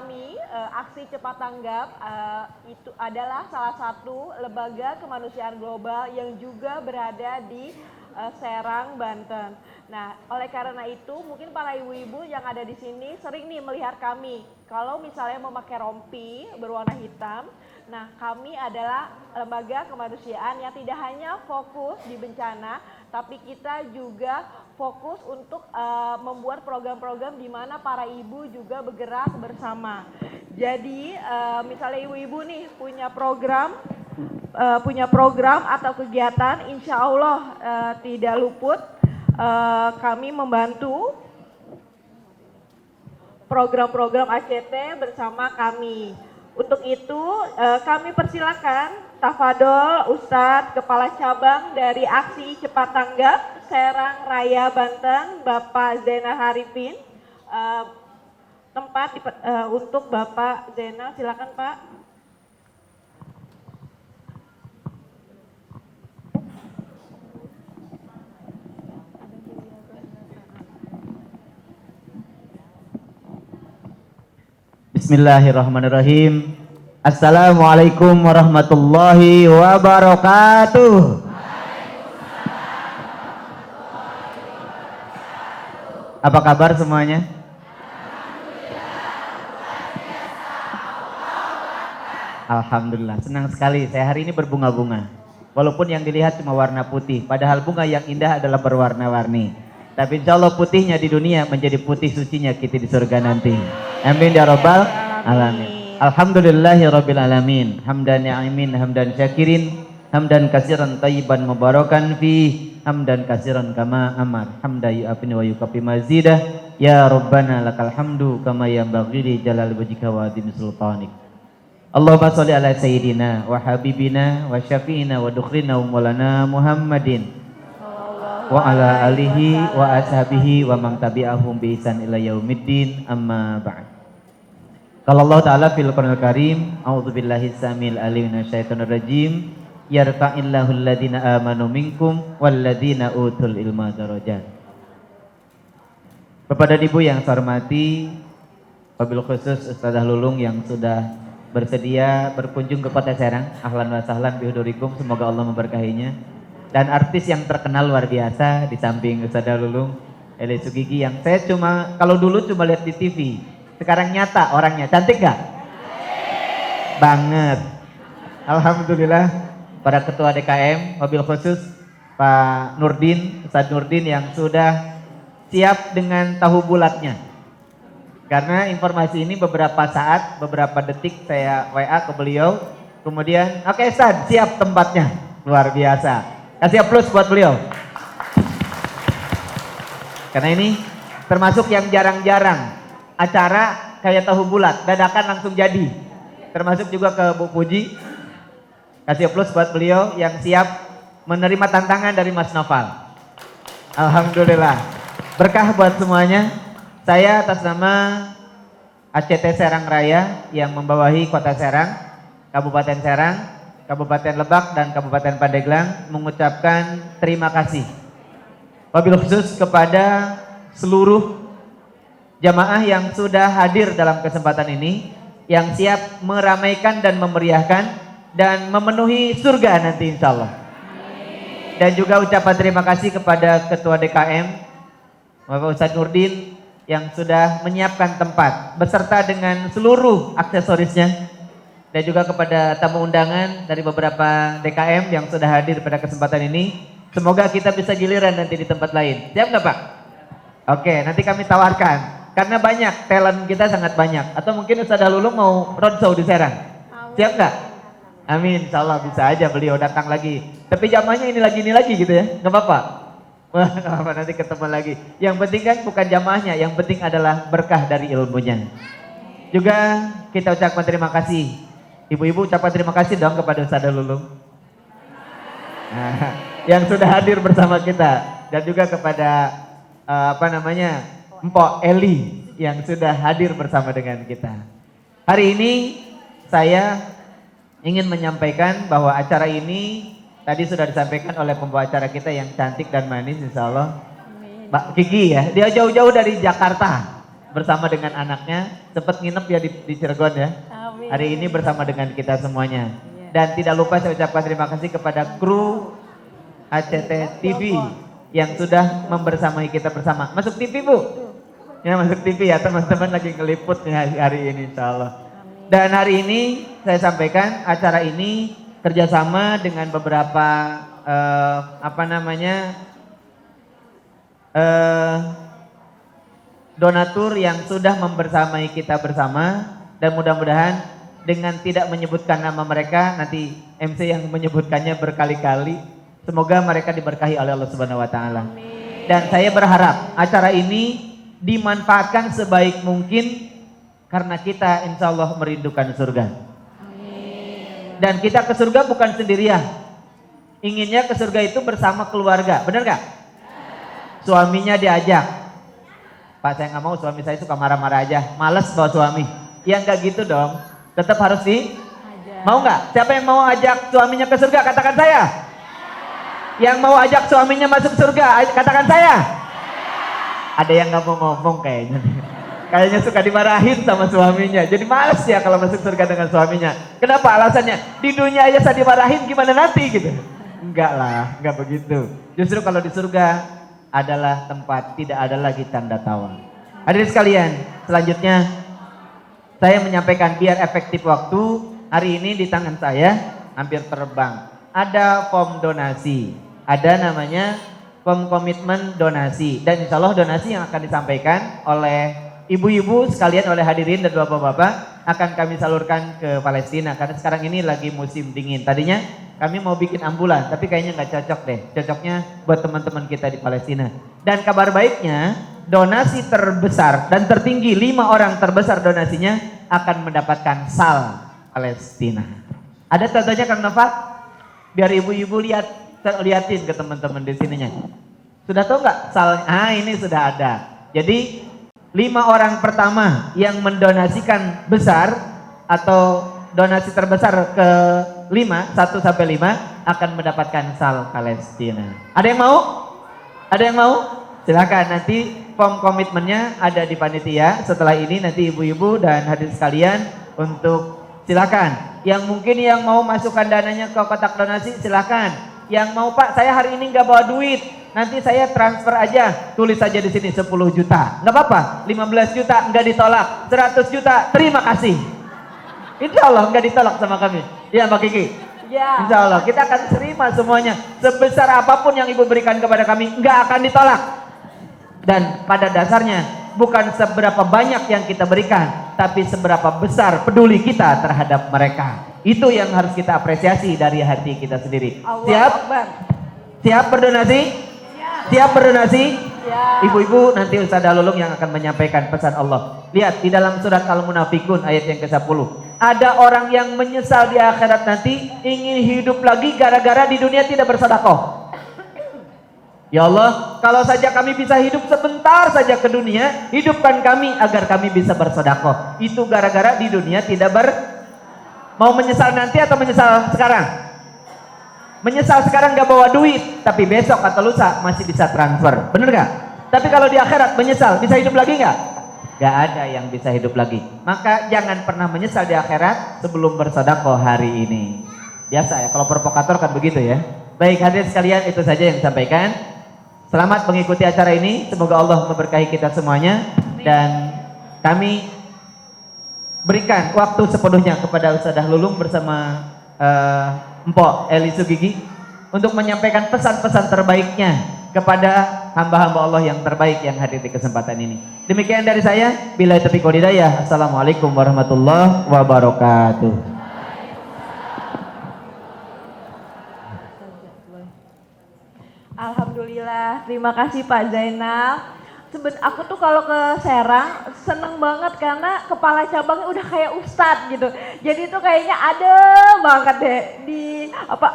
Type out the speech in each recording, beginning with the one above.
kami, Aksi Cepat Tanggap, itu adalah salah satu lembaga kemanusiaan global yang juga berada di Serang, Banten. Nah, oleh karena itu mungkin para ibu-ibu yang ada di sini sering nih melihat kami. Kalau misalnya memakai rompi berwarna hitam, nah kami adalah lembaga kemanusiaan yang tidak hanya fokus di bencana, tapi kita juga fokus untuk membuat program-program di mana para ibu juga bergerak bersama. Jadi misalnya ibu-ibu nih punya program atau kegiatan, insya Allah tidak luput kami membantu program-program ACT bersama kami. Untuk itu kami persilakan Tafadol Ustadz Kepala Cabang dari Aksi Cepat Tanggap Serang Raya Banten, Bapak Zainal Harifin. Tempat untuk Bapak Zainal, silakan Pak. Bismillahirrahmanirrahim. Assalamualaikum warahmatullahi wabarakatuh. Apa kabar semuanya? Alhamdulillah, senang sekali saya hari ini berbunga-bunga. Walaupun yang dilihat cuma warna putih, padahal bunga yang indah adalah berwarna-warni. Tapi insya Allah putihnya di dunia menjadi putih sucinya kita di surga nanti. Amin ya rabbal alamin. Alhamdulillahi rabbil alamin. Hamdan ni'imin, hamdan syakirin, hamdan kasiran tayyiban mubarakan fi, hamdan kasiran kama amar. Hamda yu'afini wa yukafi mazidah. Ya Rabbana lakal hamdu kama yanbaghi li jalal wajhika wa azim sultanik. Allahumma sholli ala sayyidina wa habibina wa syafi'ina wa dukhrina wa maulana Muhammadin wa ala alihi wa ashabihi wa man tabi'ahum bi ihsan ila yaumiddin, amma ba'd. Qala Allah Ta'ala fil Qur'anil Karim, a'udzubillahi samil alim minasyaitonir rajim, yarfa'illahu alladhina amanu minkum walladhina utul ilma darajat. Kepada ibu yang saya hormati, wabil khusus Ustazah Lulung yang sudah bersedia berkunjung ke Kota Serang, ahlan wa sahlan bihudurikum, semoga Allah memberkahinya. Dan artis yang terkenal luar biasa di samping Ustazah Lulung, Eli Sugigi, yang saya kalau dulu cuma lihat di TV, sekarang nyata orangnya. Cantik gak? Banget. Alhamdulillah. Para ketua DKM, wabil khusus Pak Nurdin, Ustaz Nurdin yang sudah siap dengan tahu bulatnya. Karena informasi ini beberapa saat, beberapa detik saya WA ke beliau, kemudian oke Ustaz, siap tempatnya. Luar biasa. Kasih plus buat beliau. Karena ini termasuk yang jarang-jarang acara kayak tahu bulat, dadakan langsung jadi. Termasuk juga ke Bu Puji. Kasih plus buat beliau yang siap menerima tantangan dari Mas Noval. Alhamdulillah. Berkah buat semuanya. Saya atas nama ACT Serang Raya yang membawahi Kota Serang, Kabupaten Serang, Kabupaten Lebak, dan Kabupaten Pandeglang mengucapkan terima kasih wabil khusus kepada seluruh jamaah yang sudah hadir dalam kesempatan ini, yang siap meramaikan dan memeriahkan dan memenuhi surga nanti insya Allah. Dan juga ucapan terima kasih kepada Ketua DKM Bapak Ustadz Nurdin yang sudah menyiapkan tempat beserta dengan seluruh aksesorisnya. Dan juga kepada tamu undangan dari beberapa DKM yang sudah hadir pada kesempatan ini. Semoga kita bisa giliran nanti di tempat lain. Siap nggak Pak? Oke, nanti kami tawarkan. Karena banyak, talent kita sangat banyak. Atau mungkin Ustazah Lulung mau roadshow di Serang. Siap nggak? Amin, insya Allah bisa aja beliau datang lagi. Tapi jamahnya ini lagi gitu ya, nggak apa-apa? Wah, nggak apa-apa, nanti ketemu lagi. Yang penting kan bukan jamahnya, yang penting adalah berkah dari ilmunya. Juga kita ucapkan terima kasih. Ibu-ibu ucapkan terima kasih dong kepada Ustazah Lulung yang sudah hadir bersama kita, dan juga kepada Mpok Eli yang sudah hadir bersama dengan kita. Hari ini saya ingin menyampaikan bahwa acara ini tadi sudah disampaikan oleh pembawa acara kita yang cantik dan manis insya Allah, Mbak Kiki ya. Dia jauh-jauh dari Jakarta bersama dengan anaknya, sempat nginep ya di Cirebon ya. Amin. Hari ini bersama dengan kita semuanya. Dan tidak lupa saya ucapkan terima kasih kepada kru ACT TV yang sudah membersamai kita bersama. Masuk TV Bu? Ya masuk TV ya, teman-teman lagi ngeliput nih hari ini insya Allah. Dan hari ini saya sampaikan acara ini kerjasama dengan beberapa donatur yang sudah membersamai kita bersama, dan mudah-mudahan dengan tidak menyebutkan nama mereka, nanti MC yang menyebutkannya berkali-kali, semoga mereka diberkahi oleh Allah Subhanahu wa taala. Dan saya berharap acara ini dimanfaatkan sebaik mungkin karena kita insya Allah merindukan surga. Dan kita ke surga bukan sendirian. Inginnya ke surga itu bersama keluarga, benar gak? Suaminya diajak. Pak, saya nggak mau, suami saya suka marah-marah aja, males bawa suami. Ya nggak gitu dong, tetap harus mau nggak? Siapa yang mau ajak suaminya ke surga? Katakan saya. Yang mau ajak suaminya masuk surga, katakan saya. Ada yang nggak mau ngomong kayaknya. Kayaknya suka dimarahin sama suaminya, jadi males ya kalau masuk surga dengan suaminya. Kenapa? Alasannya, di dunia aja saya dimarahin, gimana nanti gitu. Enggak lah, enggak begitu. Justru kalau di surga adalah tempat tidak ada lagi tanda tawa. Hadirin sekalian, selanjutnya saya menyampaikan biar efektif waktu, hari ini di tangan saya hampir terbang. Ada form donasi, ada namanya form komitmen donasi, dan insya Allah donasi yang akan disampaikan oleh ibu-ibu sekalian, oleh hadirin dan bapak-bapak akan kami salurkan ke Palestina karena sekarang ini lagi musim dingin. Tadinya kami mau bikin ambulan tapi kayaknya nggak cocok deh. Cocoknya buat teman-teman kita di Palestina. Dan kabar baiknya donasi terbesar dan tertinggi, 5 orang terbesar donasinya akan mendapatkan sal Palestina. Ada contohnya Kang Nova? Biar ibu-ibu liatin ke teman-teman di sininya. Sudah tahu nggak salnya? Ah, ini sudah ada. Jadi 5 orang pertama yang mendonasikan besar atau donasi terbesar ke 5, 1 sampai 5 akan mendapatkan sal Palestina. Ada yang mau? Ada yang mau? Silakan, nanti form komitmennya ada di panitia. Setelah ini nanti ibu-ibu dan hadirin sekalian untuk silakan. Yang mungkin yang mau masukkan dananya ke kotak donasi silakan. Yang mau, Pak, saya hari ini nggak bawa duit, nanti saya transfer aja, tulis saja di sini 10 juta, nggak apa-apa, 15 juta nggak ditolak, 100 juta terima kasih. Insya Allah nggak ditolak sama kami. Ya Mbak Kiki? Ya. Insya Allah kita akan terima semuanya, sebesar apapun yang ibu berikan kepada kami nggak akan ditolak. Dan pada dasarnya bukan seberapa banyak yang kita berikan, tapi seberapa besar peduli kita terhadap mereka. Itu yang harus kita apresiasi dari hati kita sendiri. Siap? Siap berdonasi? Siap berdonasi? Ya. Ibu-ibu, nanti Ustazah Lulung yang akan menyampaikan pesan Allah. Lihat di dalam surat Al-Munafikun ayat yang ke-10. Ada orang yang menyesal di akhirat nanti, ingin hidup lagi gara-gara di dunia tidak bersedekah. Ya Allah, kalau saja kami bisa hidup sebentar saja ke dunia, hidupkan kami agar kami bisa bersedekah. Itu gara-gara di dunia tidak Mau menyesal nanti atau menyesal sekarang? Menyesal sekarang gak bawa duit, tapi besok atau lusa masih bisa transfer, bener gak? Tapi kalau di akhirat menyesal, bisa hidup lagi gak? Gak ada yang bisa hidup lagi. Maka jangan pernah menyesal di akhirat sebelum bersedekah hari ini. Biasa ya, kalau provokator kan begitu ya. Baik hadirin sekalian, itu saja yang disampaikan. Selamat mengikuti acara ini, semoga Allah memberkahi kita semuanya. Dan kami berikan waktu sepenuhnya kepada Ustazah Lulung bersama Mpok Eli Sugigi untuk menyampaikan pesan-pesan terbaiknya kepada hamba-hamba Allah yang terbaik yang hadir di kesempatan ini. Demikian dari saya, billahi taufiq wal hidayah. Assalamualaikum warahmatullahi wabarakatuh. Alhamdulillah, terima kasih Pak Zainal. Aku tuh kalau ke Serang seneng banget karena kepala cabangnya udah kayak ustadz gitu. Jadi itu kayaknya adem banget deh,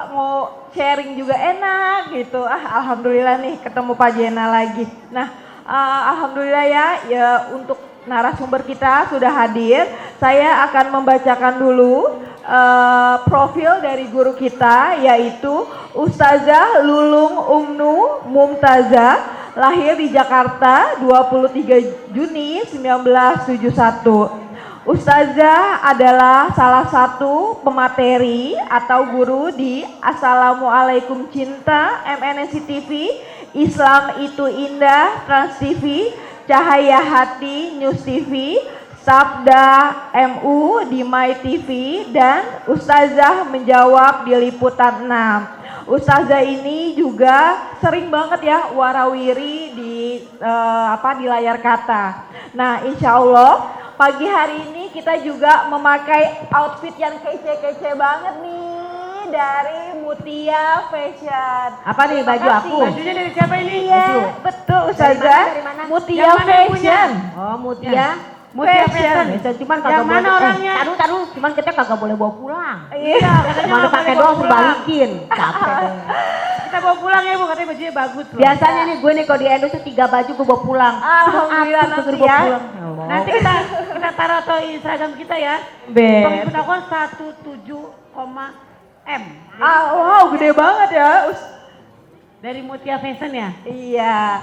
mau sharing juga enak gitu. Alhamdulillah nih ketemu Pak Zainal lagi. Nah, alhamdulillah ya untuk narasumber kita sudah hadir. Saya akan membacakan dulu profil dari guru kita, yaitu Ustazah Lulung Umnu Mumtazah lahir di Jakarta 23 Juni 1971. Ustazah adalah salah satu pemateri atau guru di Assalamualaikum Cinta, MNC TV, Islam Itu Indah, Trans TV, Cahaya Hati, News TV, Sabda MU di My TV, dan Ustazah menjawab di Liputan 6. Ustazah ini juga sering banget ya warawiri di di layar kaca. Nah, insya Allah pagi hari ini kita juga memakai outfit yang kece-kece banget nih dari Mutia Fashion. Apa nih baju aku? Bajunya dari siapa ini? Iya, betul Ustazah. Dari mana? Mutia Yang mana yang punya? Fashion. Oh Mutia. Mutia Fashion. Fashion. Cuman Yang kagak mana boleh. orangnya? Taruh, cuman kita kagak boleh bawa pulang. Iya. Katanya Cuma nggak pakai boleh doang bawa pulang. dibalikin. Capek deh. Kita bawa pulang ya Bu, katanya bajunya bagus loh. Biasanya nih gue nih kalau di Endus tuh 3 baju gue bawa pulang. Alhamdulillah Aku nanti bawa ya. pulang. Ya Allah. Nanti kita taruh atau Instagram kita ya. Bet. Pengikut aku 17,M. Wow, gede banget ya. Dari Mutia Fashion ya. Iya.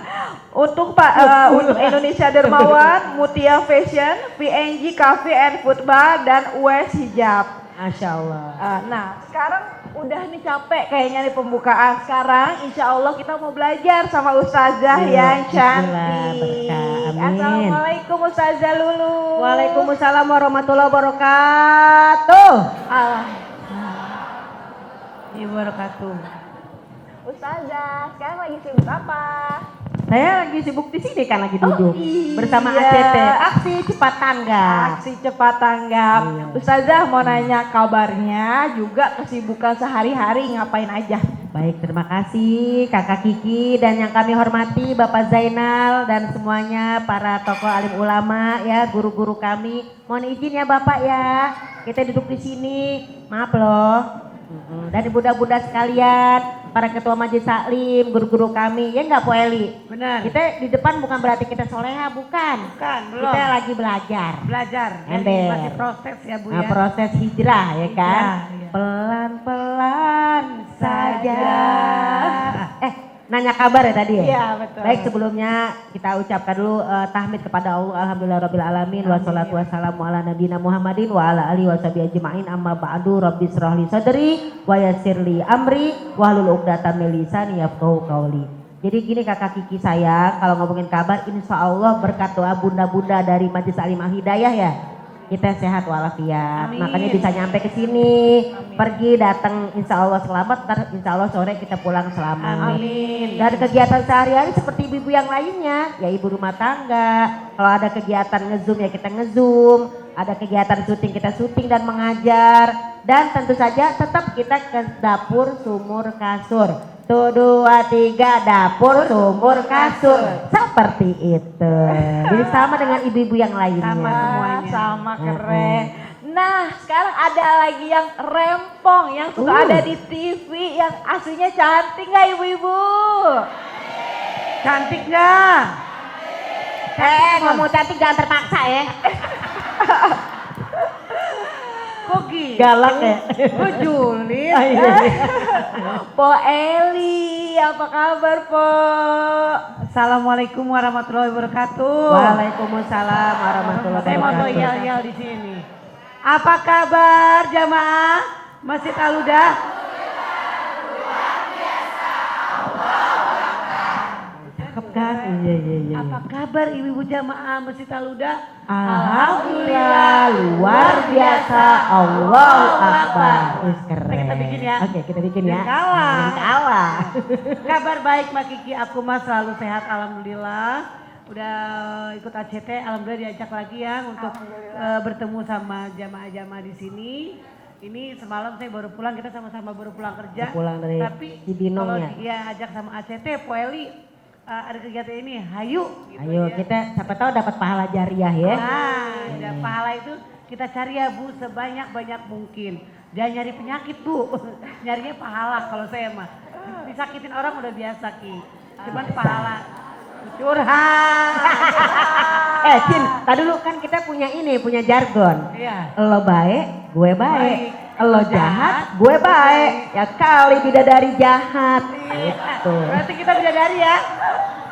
Untuk untuk Indonesia Dermawan, Mutia Fashion, PNG Cafe and Food Bar, dan US Hijab. Masya Allah. Nah, sekarang udah nih capek kayaknya nih pembukaan. Sekarang insya Allah kita mau belajar sama Ustazah yang cantik. Berkah. Amin. Assalamualaikum Ustazah Lulu. Waalaikumsalam warahmatullahi wabarakatuh. Ibu Barakatuh. Ustazah, sekarang lagi sibuk apa? Saya lagi sibuk di sini kan lagi duduk iya. bersama ACT, Aksi Cepat Tanggap. Aksi Cepat Tanggap. Iya. Ustazah mau nanya kabarnya, juga kesibukan sehari-hari ngapain aja? Baik, terima kasih Kakak Kiki dan yang kami hormati Bapak Zainal dan semuanya para tokoh alim ulama ya, guru-guru kami. Mohon izin ya Bapak ya, kita duduk di sini. Maaf loh. Dan bunda-bunda sekalian, para ketua majelis taklim, guru-guru kami, ya enggak Po Eli? Benar. Kita di depan bukan berarti kita soleha, bukan. Bukan, belum. Kita lagi belajar. Belajar. Jadi Ember. masih proses ya Bu Nah, ya. proses hijrah ya kan. Iya. Pelan-pelan saja. Nanya kabar ya tadi ya? Iya, betul. Baik, sebelumnya kita ucapkan dulu tahmid kepada Allah. Alhamdulillah rabbil alamin wassalatu wassalamu ala nabiyina Muhammadin wa ala alihi washabihi ajmain. Amma ba'du, rabbi shrah li sadri wa yassir li amri wahlul 'uqdatam min lisani yafqahu qawli. Jadi gini Kakak Kiki sayang, kalau ngomongin kabar insya Allah berkat doa bunda-bunda dari Majelis Alim Al Hidayah ya. Kita sehat walafiat, Amin. makanya bisa nyampe ke sini, pergi datang insya Allah selamat, ntar insya Allah sore kita pulang selamat. Amin. Dan kegiatan sehari-hari seperti ibu-ibu yang lainnya, ya ibu rumah tangga. Kalau ada kegiatan ngezoom ya kita ngezoom, ada kegiatan syuting kita syuting dan mengajar. Dan tentu saja tetap kita ke dapur sumur kasur. Tuh 2, 3 dapur sumur kasur, seperti itu. Jadi sama dengan ibu-ibu yang lainnya. Sama semuanya. Sama keren. Nah, sekarang ada lagi yang rempong yang suka ada di TV yang aslinya cantik nggak ibu-ibu? Cantik nggak? Ngomong cantik jangan terpaksa ya. Kok gitu? Galak ya. Oh julid. Po Eli, apa kabar Po? Assalamualaikum warahmatullahi wabarakatuh. Waalaikumsalam warahmatullahi Saya mau tuh wabarakatuh. yel-yel di sini. Apa kabar jamaah Masjid Al-Huda? Cakep kan? Iya. Apa kabar ibu-ibu jamaah Masjid Al-Huda? Alhamdulillah luar biasa. Allahu Akbar. Wih, keren. Kita bikin ya. Oke, kita bikin ya. Jangan kalah. Jangan kalah. Kabar baik Mbak Kiki, aku mah selalu sehat alhamdulillah. Udah ikut ACT, alhamdulillah diajak lagi ya untuk bertemu sama jamaah-jamaah di sini. Ini semalam saya baru pulang, kita sama-sama baru pulang kerja. Pulang dari Tapi Cibinong kalau ya? dia ajak sama ACT, Poeli ada kegiatan ini, hayu. Gitu Ayo ya. kita siapa tahu dapat pahala jariah ya. Nah, dan pahala itu kita cari ya Bu sebanyak-banyak mungkin. Jangan nyari penyakit Bu, nyarinya pahala kalau saya mah. Disakitin orang udah biasa Ki, cuman pahala. Curhat. Cin, tadi dulu kan kita punya jargon. Iya. Lo baik, gue baik. Baik. Lo jahat, gue baik. Ya kali bidadari jahat. Iya. Gitu. Berarti kita bidadari ya.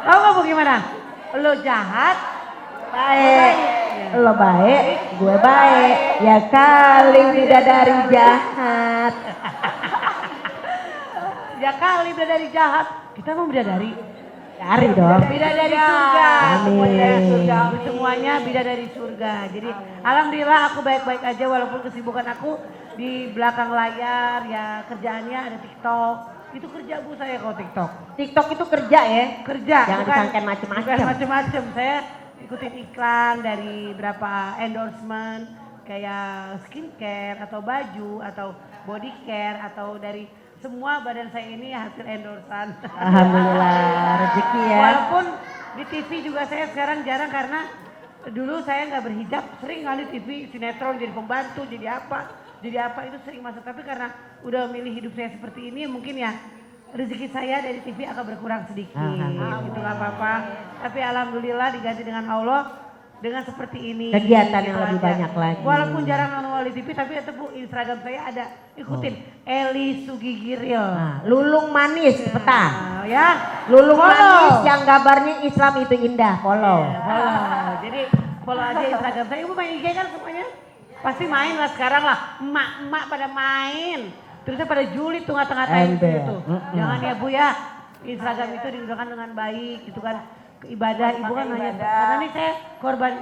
Tahu kamu gimana? Lo jahat, Baik, lo baik, gue baik. Ya kali bidadari jahat. ya kali bidadari jahat. Kita mau bidadari. Cari dong. Bidadari surga. Amin. Semuanya bidadari surga. Jadi alhamdulillah aku baik-baik aja walaupun kesibukan aku di belakang layar ya kerjaannya ada TikTok. Itu kerja Bu saya kalau TikTok. TikTok itu kerja ya. Kerja. Jangan bukan disangkain macem-macem. Bukan macem-macem. Saya ikutin iklan dari berapa endorsement kayak skincare atau baju atau body care atau dari semua badan saya ini hasil endorsan. Alhamdulillah rezeki ya. Walaupun di TV juga saya sekarang jarang karena dulu saya nggak berhijab, sering kali TV sinetron jadi pembantu, jadi apa itu sering masuk. Tapi karena udah milih hidup saya seperti ini mungkin ya rezeki saya dari TV akan berkurang sedikit. Itu nggak apa-apa. Tapi alhamdulillah diganti dengan Allah dengan seperti ini. Kegiatan yang Gitu lebih aja. banyak lagi. Walaupun jarang nongol di TV tapi tetap Bu Instagram saya ada. Ikutin Eli Sugigiril. Nah, lulung manis petang. Nah, ya. Lulung Follow. manis yang gambarnya Islam itu indah. Follow. Follow. Jadi follow aja Instagram saya. Ibu main IG kan semuanya? Pasti main lah sekarang lah. Emak-emak pada main. Terusnya pada julid tuh ngata-ngatain itu. Jangan ya Bu ya. Instagram itu digunakan dengan baik gitu kan. Ibadah ibu kan hanya karena ini saya korban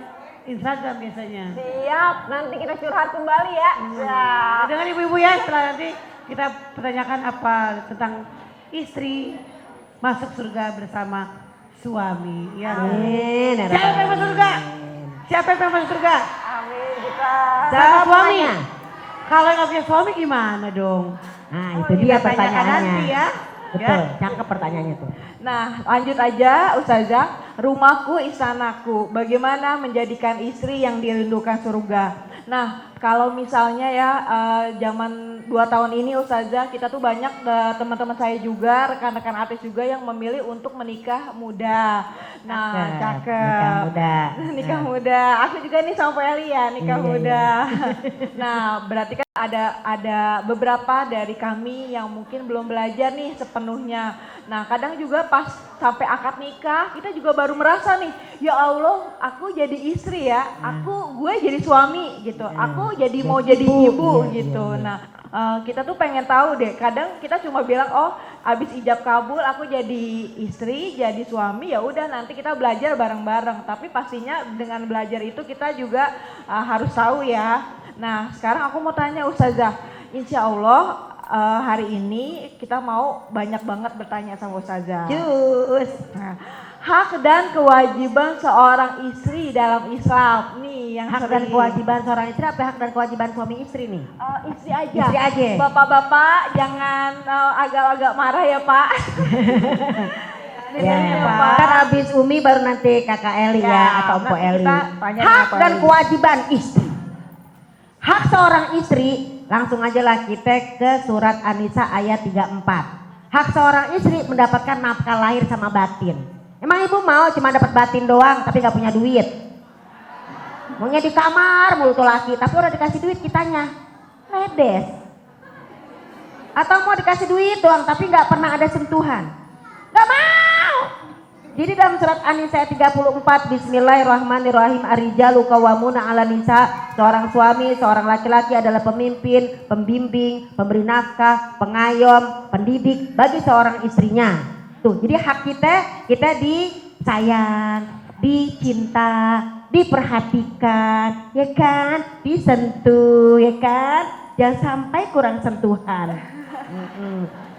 Instagram biasanya. Siap, nanti kita curhat kembali ya. Siap. Dengan ibu-ibu ya setelah nanti kita pertanyakan apa tentang istri masuk surga bersama suami. Ya. Amin. ya Siapa yang Rabbal masuk surga? Alamin. Siapa yang masuk surga? Amin kita. Sama suami. Semuanya. Kalau yang nggak punya suami gimana dong? Nah itu dia Kita tanyakan pertanyaannya. nanti ya. Betul, Ya. cakep pertanyaannya tuh. Nah, lanjut aja Ustazah. Rumahku istanaku. Bagaimana menjadikan istri yang dirindukan surga? Nah, kalau misalnya ya zaman 2 tahun ini Ustazah, kita tuh banyak teman-teman saya juga, rekan-rekan artis juga yang memilih untuk menikah muda. Nah, cakep. Nikah muda. Nikah muda. Aku juga nih sama Eli ya, nikah Iya, muda. Nah, berarti kan ada beberapa dari kami yang mungkin belum belajar nih sepenuhnya. Nah, kadang juga pas sampai akad nikah, kita juga baru merasa nih, ya Allah, aku jadi istri ya, gue jadi suami gitu, aku jadi mau jadi ibu gitu. Nah, kita tuh pengen tahu deh, kadang kita cuma bilang, oh, abis ijab kabul aku jadi istri, jadi suami, ya udah nanti kita belajar bareng-bareng. Tapi pastinya dengan belajar itu kita juga harus tahu ya. Nah, sekarang aku mau tanya Ustazah, insya Allah hari ini kita mau banyak banget bertanya sama Ustazah. Cus. Nah, hak dan kewajiban seorang istri dalam Islam nih yang Hak dan kewajiban seorang istri apa hak dan kewajiban suami istri nih? istri aja. Istri aja. Bapak-bapak jangan agak-agak marah ya Pak. Ya, Pak. kan abis Umi baru nanti kakak Eli ya, atau Mpo nanti Eli. kita tanya Hak sama dan Eli. kewajiban istri. Hak seorang istri, langsung aja lah kita ke surat An-Nisa ayat 34. Hak seorang istri mendapatkan nafkah lahir sama batin. Emang ibu mau cuma dapat batin doang tapi gak punya duit? Maunya di kamar mulu tuh laki, tapi udah dikasih duit kitanya ledes. Atau mau dikasih duit doang tapi gak pernah ada sentuhan? Gak mau. Jadi dalam surat An-Nisa 34, Bismillahirrahmanirrahim, Ar-rijalu qawwamuna 'ala nisa. Seorang suami, seorang laki-laki adalah pemimpin, pembimbing, pemberi nafkah, pengayom, pendidik bagi seorang istrinya. Tuh, jadi hak kita disayang, dicinta, diperhatikan, ya kan? Disentuh, ya kan? Jangan sampai kurang sentuhan.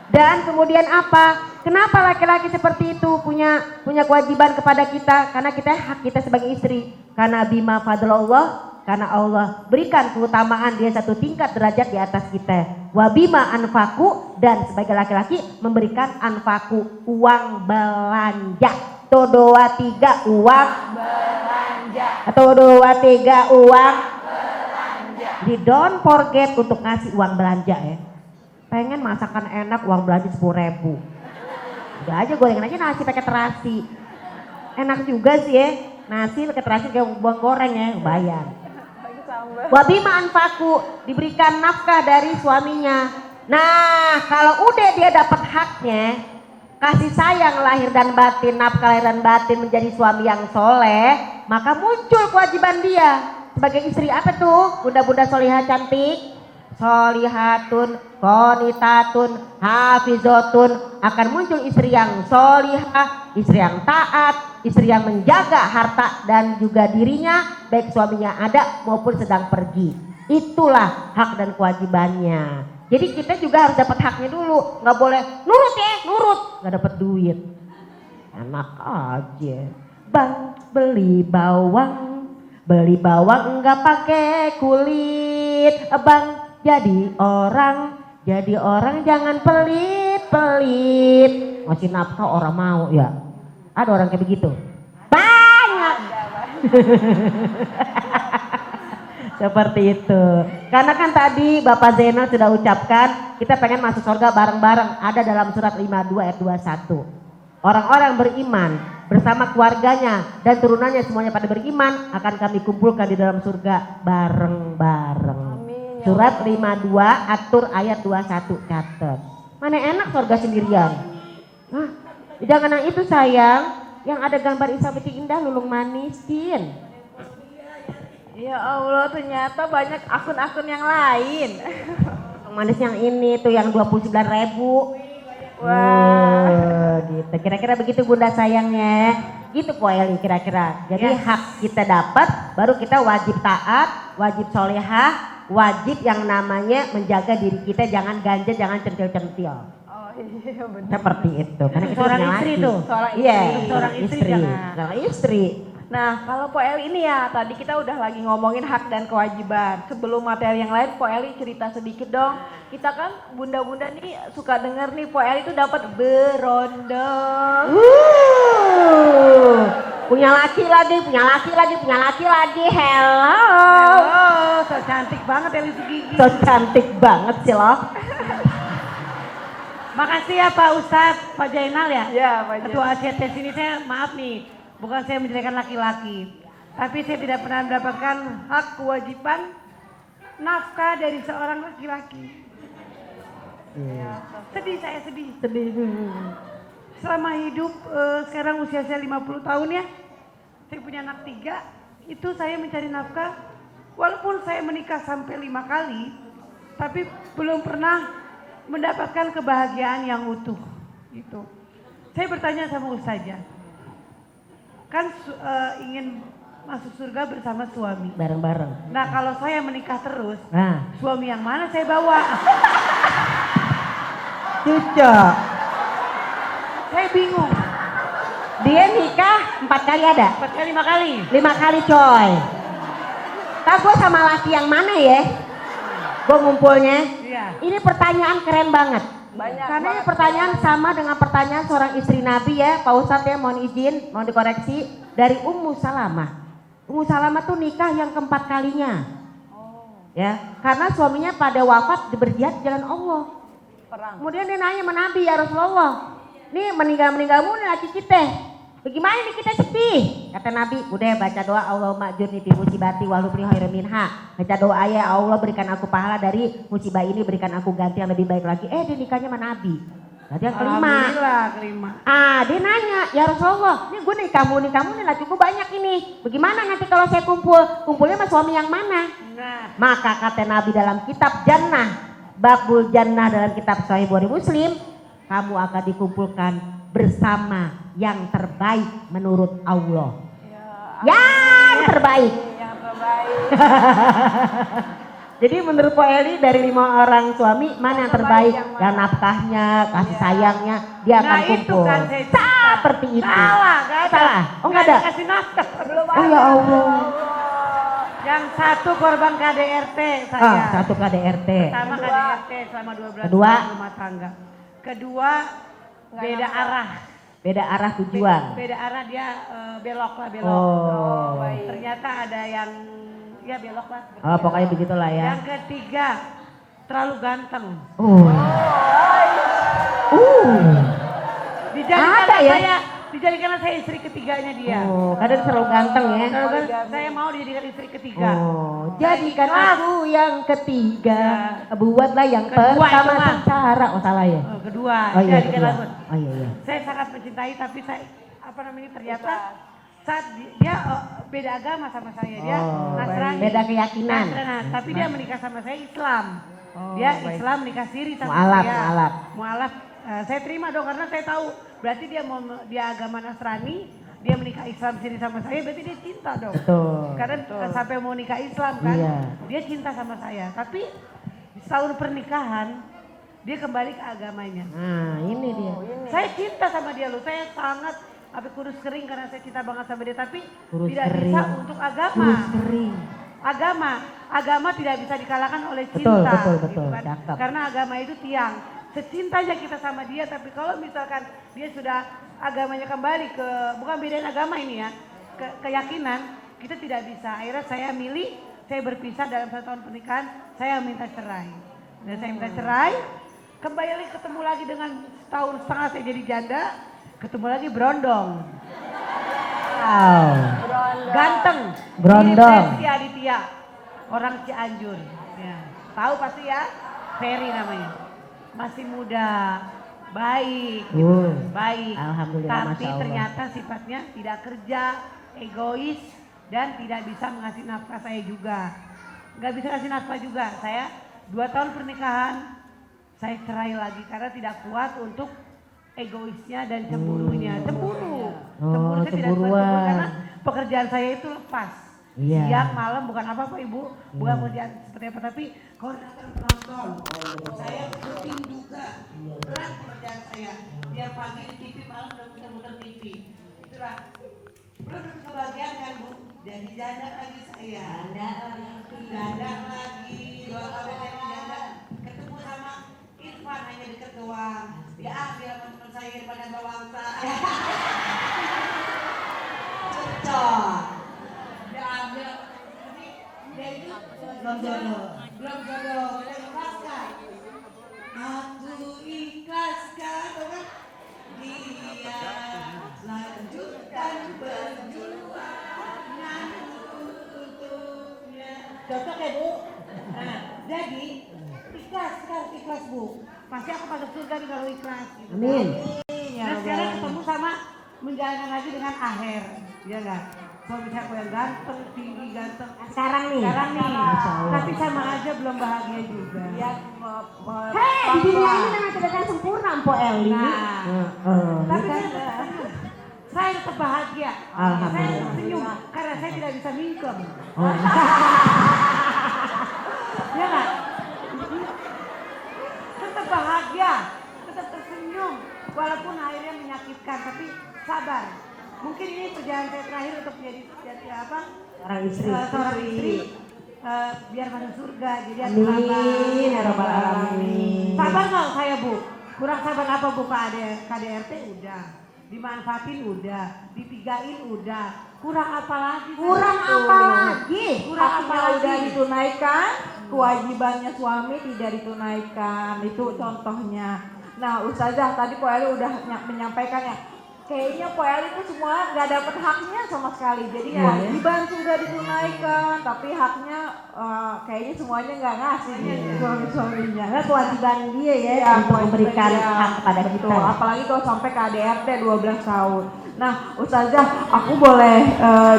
Dan kemudian apa? Kenapa laki-laki seperti itu punya kewajiban kepada kita? Karena kita hak kita sebagai istri. Karena bima fadlallah, karena Allah berikan keutamaan dia satu tingkat derajat di atas kita. Wabima anfaku, dan sebagai laki-laki memberikan anfaku, uang belanja. Atau 2 3 uang belanja. Atau 2 3 uang belanja. Jadi don't forget untuk ngasih uang belanja ya. Pengen masakan enak uang belanja 10.000. Udah aja gorengan aja nasi pakai terasi. Enak juga sih ya. Nasi pakai terasi kayak buang goreng ya, bayar. Wabima anfaku, diberikan nafkah dari suaminya. Nah, kalau udah dia dapat haknya, kasih sayang lahir dan batin, nafkah lahir dan batin menjadi suami yang soleh, maka muncul kewajiban dia sebagai istri. Apa tuh? Bunda-bunda solihah cantik, solihatun, qonitatun, hafizotun, akan muncul istri yang solihah, istri yang taat, istri yang menjaga harta dan juga dirinya, baik suaminya ada maupun sedang pergi. Itulah hak dan kewajibannya. Jadi kita juga harus dapat haknya dulu, nggak boleh nurut ya, nurut, nggak dapat duit. Enak aja. Bang beli bawang nggak pakai kulit. Bang jadi orang jangan pelit. Ngasih nafkah orang mau ya. Ada orang kayak begitu? Banyak. Seperti itu. Karena kan tadi Bapak Zainal sudah ucapkan kita pengen masuk surga bareng-bareng. Ada dalam surat 52 ayat 21. Orang-orang beriman bersama keluarganya dan turunannya semuanya pada beriman akan kami kumpulkan di dalam surga bareng-bareng. Surat 52 atur ayat 21 catat. Mana enak surga sendirian. Hah, jangan yang itu sayang, yang ada gambar Isa Biti Indah lulung manisin. Ya Allah, ternyata banyak akun-akun yang lain. Yang manis yang ini tuh yang 29.000. Wah. Gitu. Kira-kira begitu Bunda sayangnya. Gitu Po Eli kira-kira. Jadi hak kita dapat, baru kita wajib taat, wajib solehah, wajib yang namanya menjaga diri kita, jangan ganja, jangan centil-centil. Oh iya benar. Seperti itu. Karena kita Seorang punya istri laki. tuh. Seorang Iya, istri. Seorang istri jangan. Seorang istri. Nah, kalau Po Eli ini ya, tadi kita udah lagi ngomongin hak dan kewajiban. Sebelum materi yang lain, Po Eli cerita sedikit dong. Kita kan bunda-bunda nih suka denger nih Po Eli tuh dapat berondong. Punya laki lagi. Hello. Oh, so cantik banget Eli Sugigi. So cantik banget sih loh. Makasih ya Pak Ustadz, Pak Jainal ya. Ya, Pak Ketua ACT sini saya maaf nih, bukan saya menjelekan laki-laki. Tapi saya tidak pernah mendapatkan hak kewajiban nafkah dari seorang laki-laki. Sedih saya, sedih. Selama hidup sekarang usia saya 50 tahun ya. Saya punya anak 3, itu saya mencari nafkah. Walaupun saya menikah sampai 5 kali, tapi belum pernah mendapatkan kebahagiaan yang utuh. Gitu. Saya bertanya sama Ustazah, kan ingin masuk surga bersama suami. Bareng-bareng. Nah kalau saya menikah terus, Nah, suami yang mana saya bawa? cucu. Saya bingung. Dia nikah 4 kali ada? 4 kali 5 kali. 5 kali coy. Tahu gue sama laki yang mana ya? Gue ngumpulnya. Iya. Ini pertanyaan keren banget. Banyak Karena ini banget pertanyaan sama dengan pertanyaan seorang istri Nabi ya, Pak Ustadz ya, mohon izin, mohon dikoreksi, dari Ummu Salamah. Ummu Salamah tuh nikah yang keempat kalinya. Ya, karena suaminya pada wafat berjihad di jalan Allah. perang. Kemudian dia nanya sama Nabi, ya Rasulullah, nih meninggal mulu laki kita. Bagaimana nih kita sedih? Kata Nabi, udah baca doa Allahumma ajurni fi musibati wa hlubni khairan minha. Baca doa ya Allah berikan aku pahala dari musibah ini, berikan aku ganti yang lebih baik lagi. Dia nikahnya sama Nabi. Tadi yang kelima. Alhamdulillah kelima. Dia nanya, ya Rasulullah, ini gue nih kamu nih lakiku banyak ini. Bagaimana nanti kalau saya kumpulnya sama suami yang mana? Nah, Maka kata Nabi dalam kitab Jannah, Babul Jannah dalam kitab Sahih Bukhari Muslim, kamu akan dikumpulkan bersama yang terbaik menurut Allah. Yang terbaik. Yang terbaik. Jadi menurut Po Eli dari 5 orang suami mana yang terbaik? Yang mana? Yang nafkahnya, kasih sayangnya, dia akan nah itu kumpul. kan saya cerita. Seperti itu. Salah, gak ada. Salah. Oh nggak ada. Kasih nafkah. Belum Oh ya Allah. Yang satu korban KDRT saya. Satu KDRT. Pertama KDRT selama 12 Kedua? tahun rumah tangga. Kedua beda arah. Beda arah tujuan. Beda arah dia belok lah belok. Oh. baik. Ternyata ada yang ya belok lah. Oh pokoknya begitulah ya. Yang ketiga terlalu ganteng. Dijadikan Dijadikan Ada ya? saya dijadikanlah saya istri ketiganya dia. Oh, kadang selalu ganteng ya. Kalau kan saya mau dijadikan istri ketiga. Oh, jadikan aku yang ketiga, Ya. buatlah yang Kedua pertama itu mah. secara. Oh salah ya? Kedua, Oh iya, jadikan kedua. aku. Oh iya iya. Saya sangat mencintai tapi saya ternyata saat dia beda agama sama saya, dia Oh, Nasrani. beda keyakinan. Nasrani, tapi dia menikah sama saya Islam. Dia Islam menikah siri sama Mualaf, saya. mualaf. Mualaf. Saya terima dong karena saya tahu berarti dia agama Nasrani, dia menikah Islam siri sama saya, berarti dia cinta dong. Betul. Karena sampai mau nikah Islam kan, Iya. dia cinta sama saya. Tapi setahun pernikahan dia kembali ke agamanya. Nah ini dia. Saya cinta sama dia loh, saya sangat sampai kurus kering karena saya cinta banget sama dia, tapi Kurus tidak kering. bisa untuk agama. Kurus kering. Agama tidak bisa dikalahkan oleh Betul, cinta. betul, gitu betul. kan. Cakep. Karena agama itu tiang. Secintanya kita sama dia, tapi kalau misalkan dia sudah agamanya kembali ke, bukan bedain agama ini ya, keyakinan, kita tidak bisa. Akhirnya saya berpisah dalam 1 tahun pernikahan, saya minta cerai. Dan saya minta cerai, kembali ketemu lagi dengan setahun setengah saya jadi janda, ketemu lagi berondong. Wow. Ganteng. Berondong. Ini Ferry Aditya, orang Cianjur. Ya. Tahu pasti ya, Ferry namanya. Masih muda, baik, baik. Alhamdulillah, Tapi Masya Allah. ternyata sifatnya tidak kerja, egois, dan tidak bisa mengasih nafkah saya juga. Nggak bisa kasih nafkah juga. Saya 2 tahun pernikahan, saya cerai lagi karena tidak kuat untuk egoisnya dan cemburunya. Cemburu. Cemburu saya tidak kuat cemburu karena pekerjaan saya itu lepas. Iya. Siang malam bukan apa-apa Ibu, bukan pekerjaan seperti apa, tapi koordinator penonton. Saya syuting juga. Berat pekerjaan saya. Tiap pagi di TV, malam udah muter-muter TV. Itulah. Belum kebahagiaan kan Bu? Jadi janda lagi saya. Janda lagi. 2 kali saya janda. Ketemu sama Irfan hanya deket doang. Dia ambil teman saya daripada bawangsa. Cocok. Dia ambil. Dia itu belum jodoh. Kita ikhlaskan. Aku ikhlaskan. Kan? Dia lanjutkan perjuangan untuknya. Cocok ya Bu? Nah, jadi ikhlas Bu. Pasti aku masuk surga nih kalau ikhlas. Gitu. Amin. Nah sekarang ketemu sama menjalankan lagi dengan Aher, ya enggak? Suami saya yang ganteng, tinggi, ganteng. Sekarang nih. Masya Allah. Tapi sama aja belum bahagia juga. Dia Hei, di dunia ini memang tidak akan sempurna, Mpo Eli. Nah, tapi saya tetap bahagia. Alhamdulillah. Saya tetap senyum karena saya tidak bisa mingkem. Oh. Ya nggak? Tetap bahagia, tetap tersenyum, walaupun akhirnya menyakitkan, tapi sabar. Mungkin ini perjalanan saya terakhir untuk jadi apa? Seorang istri. Seorang istri. Biar masuk surga, jadi aku Amin, ya rabbal alamin. Sabar nggak saya Bu? Kurang sabar apa Bu? KDRT udah, dimanfaatin udah, ditigain udah, kurang apa lagi? Kurang apa lagi? Kurang apa haknya udah lagi? ditunaikan, kewajibannya suami tidak ditunaikan. Itu contohnya. Nah, Ustazah tadi Po Eli udah menyampaikan ya. Kayaknya Po Eli itu semua nggak dapat haknya sama sekali. Jadi kewajiban sudah ditunaikan, tapi haknya kayaknya semuanya nggak ngasih nih suami-suaminya. Karena kewajiban dia ya, untuk memberikan hak kepada kita. Betul, apalagi kalau sampai KDRT 12 tahun. Nah, Ustazah, aku boleh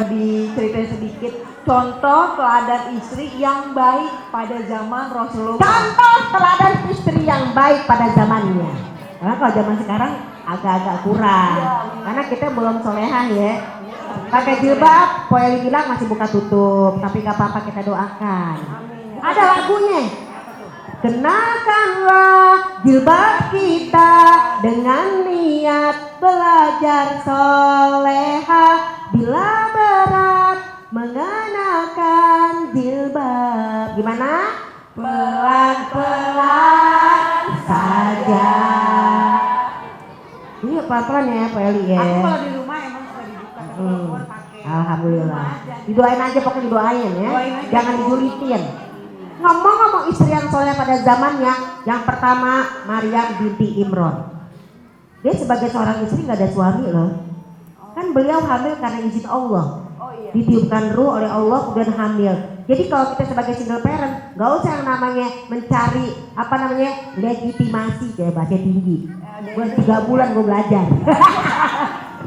diceritain sedikit contoh teladan istri yang baik pada zaman Rasulullah. Contoh teladan istri yang baik pada zamannya. Karena kalau zaman sekarang agak-agak kurang. Karena kita belum solehah ya. Pakai jilbab, Po Eli bilang masih buka tutup. Tapi gak apa-apa, kita doakan. Ada lagunya. Kenakanlah jilbab kita dengan niat belajar soleha. Bila berat mengenakan jilbab. Gimana? Pelan-pelan saja. Iya pelan-pelan ya Po Eli ya. Aku kalau di rumah emang suka dibuka, kalau keluar pakai. Alhamdulillah. Didoain aja, pokoknya didoain ya. Doain aja. Jangan dijulitin. Ngomong-ngomong istri yang soleh pada zamannya, yang pertama Maryam binti Imron. Dia sebagai seorang istri nggak ada suami loh. kan beliau hamil karena izin Allah. Oh iya. Ditiupkan ruh oleh Allah kemudian hamil. Jadi kalau kita sebagai single parent nggak usah yang namanya mencari apa namanya legitimasi kayak bahasa tinggi. Gue 3 bulan gue belajar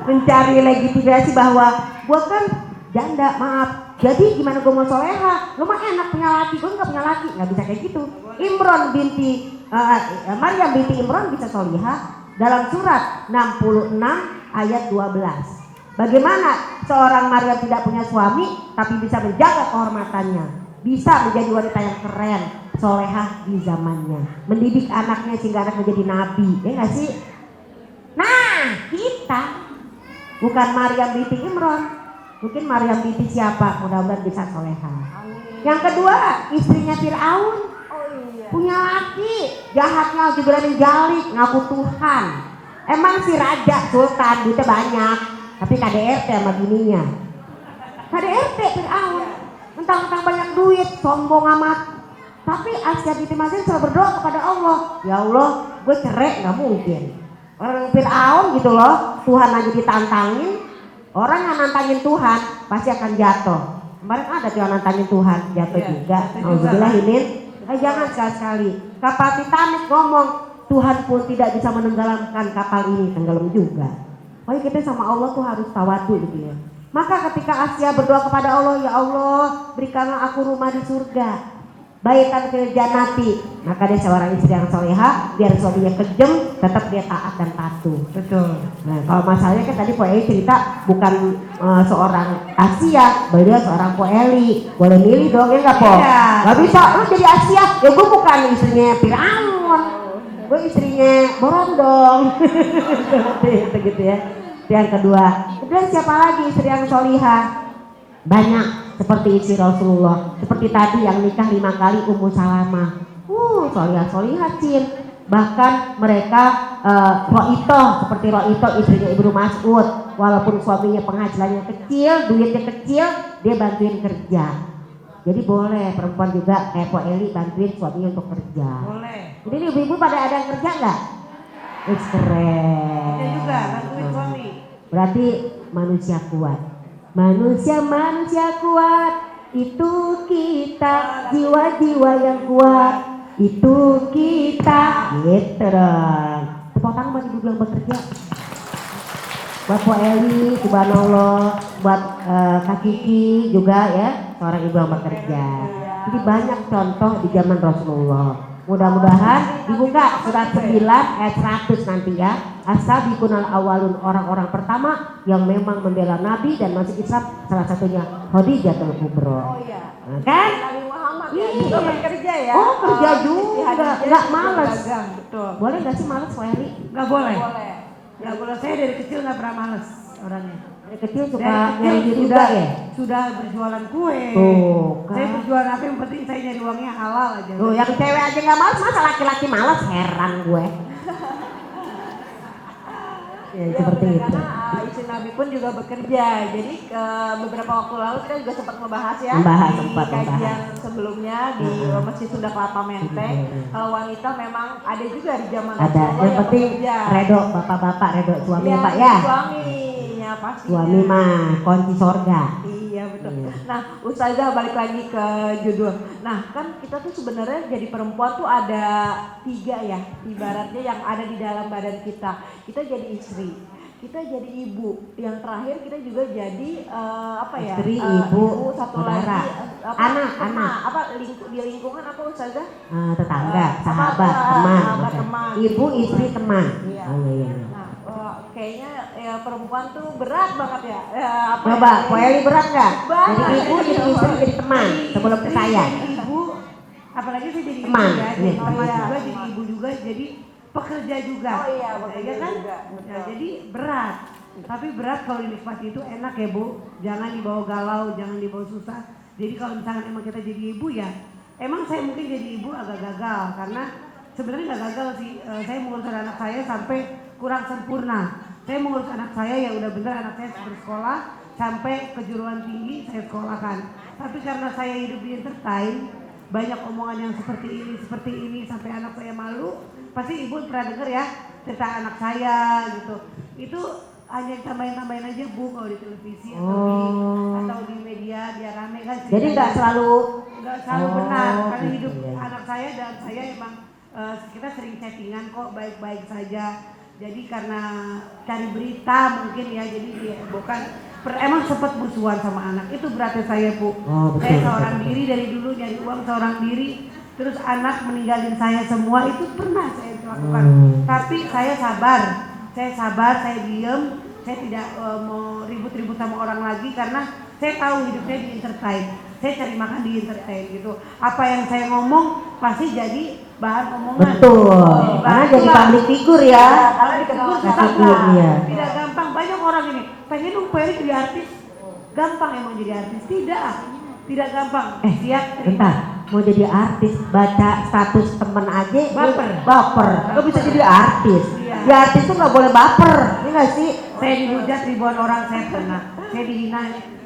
mencari legitimasi bahwa gue kan janda, maaf. Jadi gimana gue mau soleha? Lu mah enak punya laki, gue nggak punya laki, nggak bisa kayak gitu. Maryam binti Imran bisa solihah dalam surat 66 ayat 12. Bagaimana seorang Maryam tidak punya suami tapi bisa menjaga kehormatannya, bisa menjadi wanita yang keren, solehah di zamannya, mendidik anaknya sehingga anak menjadi nabi, ya nggak sih? Nah kita bukan Maryam binti Imran, mungkin Maryam binti siapa? Mudah-mudahan bisa solehah. Yang kedua istrinya Fir'aun, punya laki, jahatnya juga berani jalik, ngaku Tuhan. Emang si raja sultan duitnya banyak, tapi KDRT sama bininya. KDRT Fir'aun, mentang-mentang banyak duit, sombong amat. Tapi Asya binti Mazin selalu berdoa kepada Allah, ya Allah, gue cerai nggak mungkin. Orang Fir'aun gitu loh, Tuhan aja ditantangin, orang yang nantangin Tuhan pasti akan jatuh. Kemarin ada tuh yang nantangin Tuhan, jatuh juga. Alhamdulillah ini. Jangan sekali-sekali. Kapal Titanic ngomong, Tuhan pun tidak bisa menenggelamkan kapal ini, tenggelam juga. Oh kita sama Allah tuh harus tawadu gitu ya. Maka ketika Asya berdoa kepada Allah, ya Allah berikanlah aku rumah di surga, baitan fil jannati. Maka dia seorang istri yang soleha, biar suaminya kejem, tetap dia taat dan patuh. Betul. Nah kalau masalahnya kan tadi Po Eli cerita bukan seorang Asia, beliau seorang Po Eli. Boleh milih dong ya nggak Po? Iya. Gak bisa, lu jadi Asia, ya gue bukan istrinya Fir'aun, gue istrinya Borondong. Itu gitu ya. Itu yang kedua. Kemudian siapa lagi istri yang solihah? Banyak, seperti istri Rasulullah, seperti tadi yang nikah 5 kali Ummu Salamah. Solihah Cin. Bahkan mereka Ro'itoh, seperti Ro'itoh istrinya Ibnu Mas'ud, walaupun suaminya penghasilannya kecil, duitnya kecil, dia bantuin kerja. Jadi boleh perempuan juga kayak Po Eli bantuin suaminya untuk kerja. Boleh. Jadi ibu-ibu pada ada yang kerja nggak? Keren. Dia juga bantuin suami. Berarti manusia kuat. Manusia kuat, itu kita, jiwa-jiwa yang kuat, itu kita, gitu dong. Tepuk tangan buat ibu yang bekerja. Buat Po Eli, subhanallah, buat Kak Kiki juga ya, seorang ibu yang bekerja. Jadi banyak contoh di zaman Rasulullah. Mudah-mudahan dibuka surat 9 ayat 100 nanti ya. As-sabiqunal awalun, orang-orang pertama yang memang membela Nabi dan masuk Islam, salah satunya Khadijatul Kubra. Oh iya. Nah, kan? Nabi Muhammad ya, Iya. juga bekerja ya. Oh kerja Siti juga, Khadijah nggak juga males. berdagang, betul. Boleh nggak sih males Po Eli? Nggak boleh. Boleh. Nggak boleh. Saya dari kecil nggak pernah males orangnya. Dari kecil suka Dari nyari kecil duit juga ya? sudah berjualan kue. Tuh, kan. Saya berjualan apa yang penting saya nyari uangnya halal aja. Tuh yang cewek aja nggak males, masa laki-laki males, heran gue. Ya, Ya, seperti benar, itu. karena istri Nabi pun juga bekerja. Jadi beberapa waktu lalu kita juga sempat membahas ya di Sempat kajian membahas. sebelumnya di Masjid Sunda Kelapa Menteng. Kalau wanita memang ada juga di zaman Ada, Rasulullah yang penting bekerja. redo bapak-bapak, redo suami Iya, Pak ya. Suaminya pasti. Suami mah kunci sorga. Iya betul. Iya. Nah, Ustazah balik lagi ke judul. Nah, kan kita tuh sebenarnya jadi perempuan tuh ada 3 ya, ibaratnya yang ada di dalam badan kita. Kita jadi istri, kita jadi ibu. Yang terakhir kita juga jadi apa ya? Istri, ibu, satu saudara. lagi Anak. Apa di lingkungan apa Ustazah? Tetangga, sahabat, sahabat, teman. sahabat, Oke. teman. Ibu, istri, teman. Iya. Oh, iya. Nah, kayaknya ya, perempuan tuh berat banget ya. Apa Coba, ya? Po Eli berat nggak? Banget. Jadi ibu, jadi istri, jadi teman. Sebelum ke Istri, saya. jadi ibu, apalagi saya jadi Teman, ibu ya, iya. jadi teman Iya. juga, jadi ibu juga, jadi pekerja juga. Oh iya, bekerja Ya kan? juga, Ya, betul. jadi berat. Tapi berat kalau dinikmati itu enak ya Bu. Jangan dibawa galau, jangan dibawa susah. Jadi kalau misalkan emang kita jadi ibu ya, emang saya mungkin jadi ibu agak gagal karena sebenarnya nggak gagal sih. Saya mengurus anak saya sampai kurang sempurna. Saya mengurus anak saya ya udah bener anak saya bersekolah sampai kejuruan tinggi saya sekolahkan. Tapi karena saya hidup di entertain, banyak omongan yang seperti ini sampai anak saya malu. Pasti ibu pernah denger ya cerita anak saya gitu. Itu hanya tambahin aja Bu kalau di televisi Oh. atau di media biar rame kan. Jadi nggak selalu nggak selalu benar karena gitu hidup ya. anak saya dan saya emang kita sering chattingan kok baik-baik saja. Jadi karena cari berita mungkin ya, jadi dia bukan emang sempat bersuara sama anak itu beratnya saya Bu. Oh, betul, Saya betul, seorang betul. diri dari dulu nyari uang seorang diri, terus anak meninggalin saya semua itu pernah saya lakukan. Tapi saya sabar, saya diem, saya tidak mau ribut-ribut sama orang lagi karena saya tahu hidup saya di entertain. Saya cari makan di entertain gitu. Apa yang saya ngomong pasti jadi bahan omongan. Betul. Karena jadi public figure ya. Karena dikenal Susah public nggak? figure, iya. Tidak gampang. Banyak orang ini pengen dong Peri jadi artis. Gampang emang jadi artis? Tidak gampang. Siap. Bentar, mau jadi artis baca status temen aja baper. Gak bisa jadi artis. Iya. Ya artis tuh nggak boleh baper, ini nggak sih? Saya dihujat ribuan orang, saya pernah. Saya dihina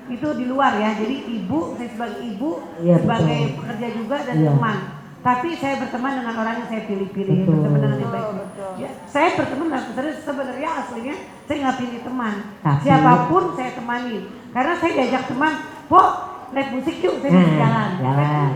itu di luar ya. Jadi saya sebagai ibu, Iya, sebagai betul. pekerja juga dan Iya. teman. Tapi saya berteman dengan orang yang saya pilih-pilih, Betul. berteman dengan yang baik. Betul. Ya, saya berteman dengan sebenarnya aslinya saya nggak pilih teman. Tapi- Siapapun saya temani. Karena saya diajak teman, "Pok, naik musik yuk," saya bisa jalan. Jalan.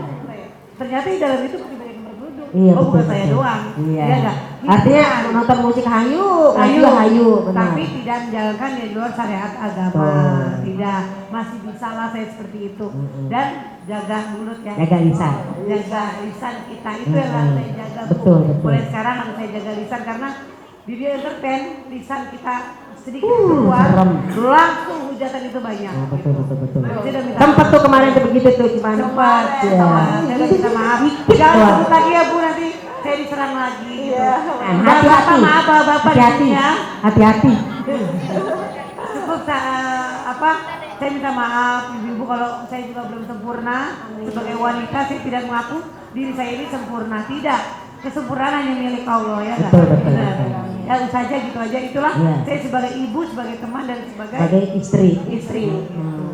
Ternyata di dalam itu masih banyak yang bergeruduk. Iya, Oh, bukan betul, saya betul. doang. Iya. Enggak? Artinya Ini nonton musik hayu, Hayu, hayu, benar. tapi tidak menjalankan di luar syariat agama. Betul. Tidak, masih bisa lah saya seperti itu. Dan jaga mulut ya. Jaga lisan. Jaga lisan kita itu yang harus saya jaga. Bu. Betul, betul. Mulai sekarang harus saya jaga lisan karena di dia entertain lisan kita sedikit keluar, serem. langsung hujatan itu banyak. Oh, betul. Saya udah minta Sempet tuh kemarin tuh begitu tuh cuman. Sempat, Ya. saya udah minta maaf. Jangan doang. sebut lagi ya Bu, nanti saya diserang lagi. Gitu. Iya. Hati-hati. Bapak, maaf Bapak di Hati-hati. sini ya. Hati-hati. Cukup saya minta maaf ibu-ibu kalau saya juga belum sempurna. Sebagai wanita saya tidak mengaku diri saya ini sempurna. Tidak, kesempurnaan hanya milik Allah ya kan? Betul, betul, Benar. betul. Ya saja gitu aja, itulah Iya. saya sebagai ibu, sebagai teman dan sebagai Sebagai istri. istri.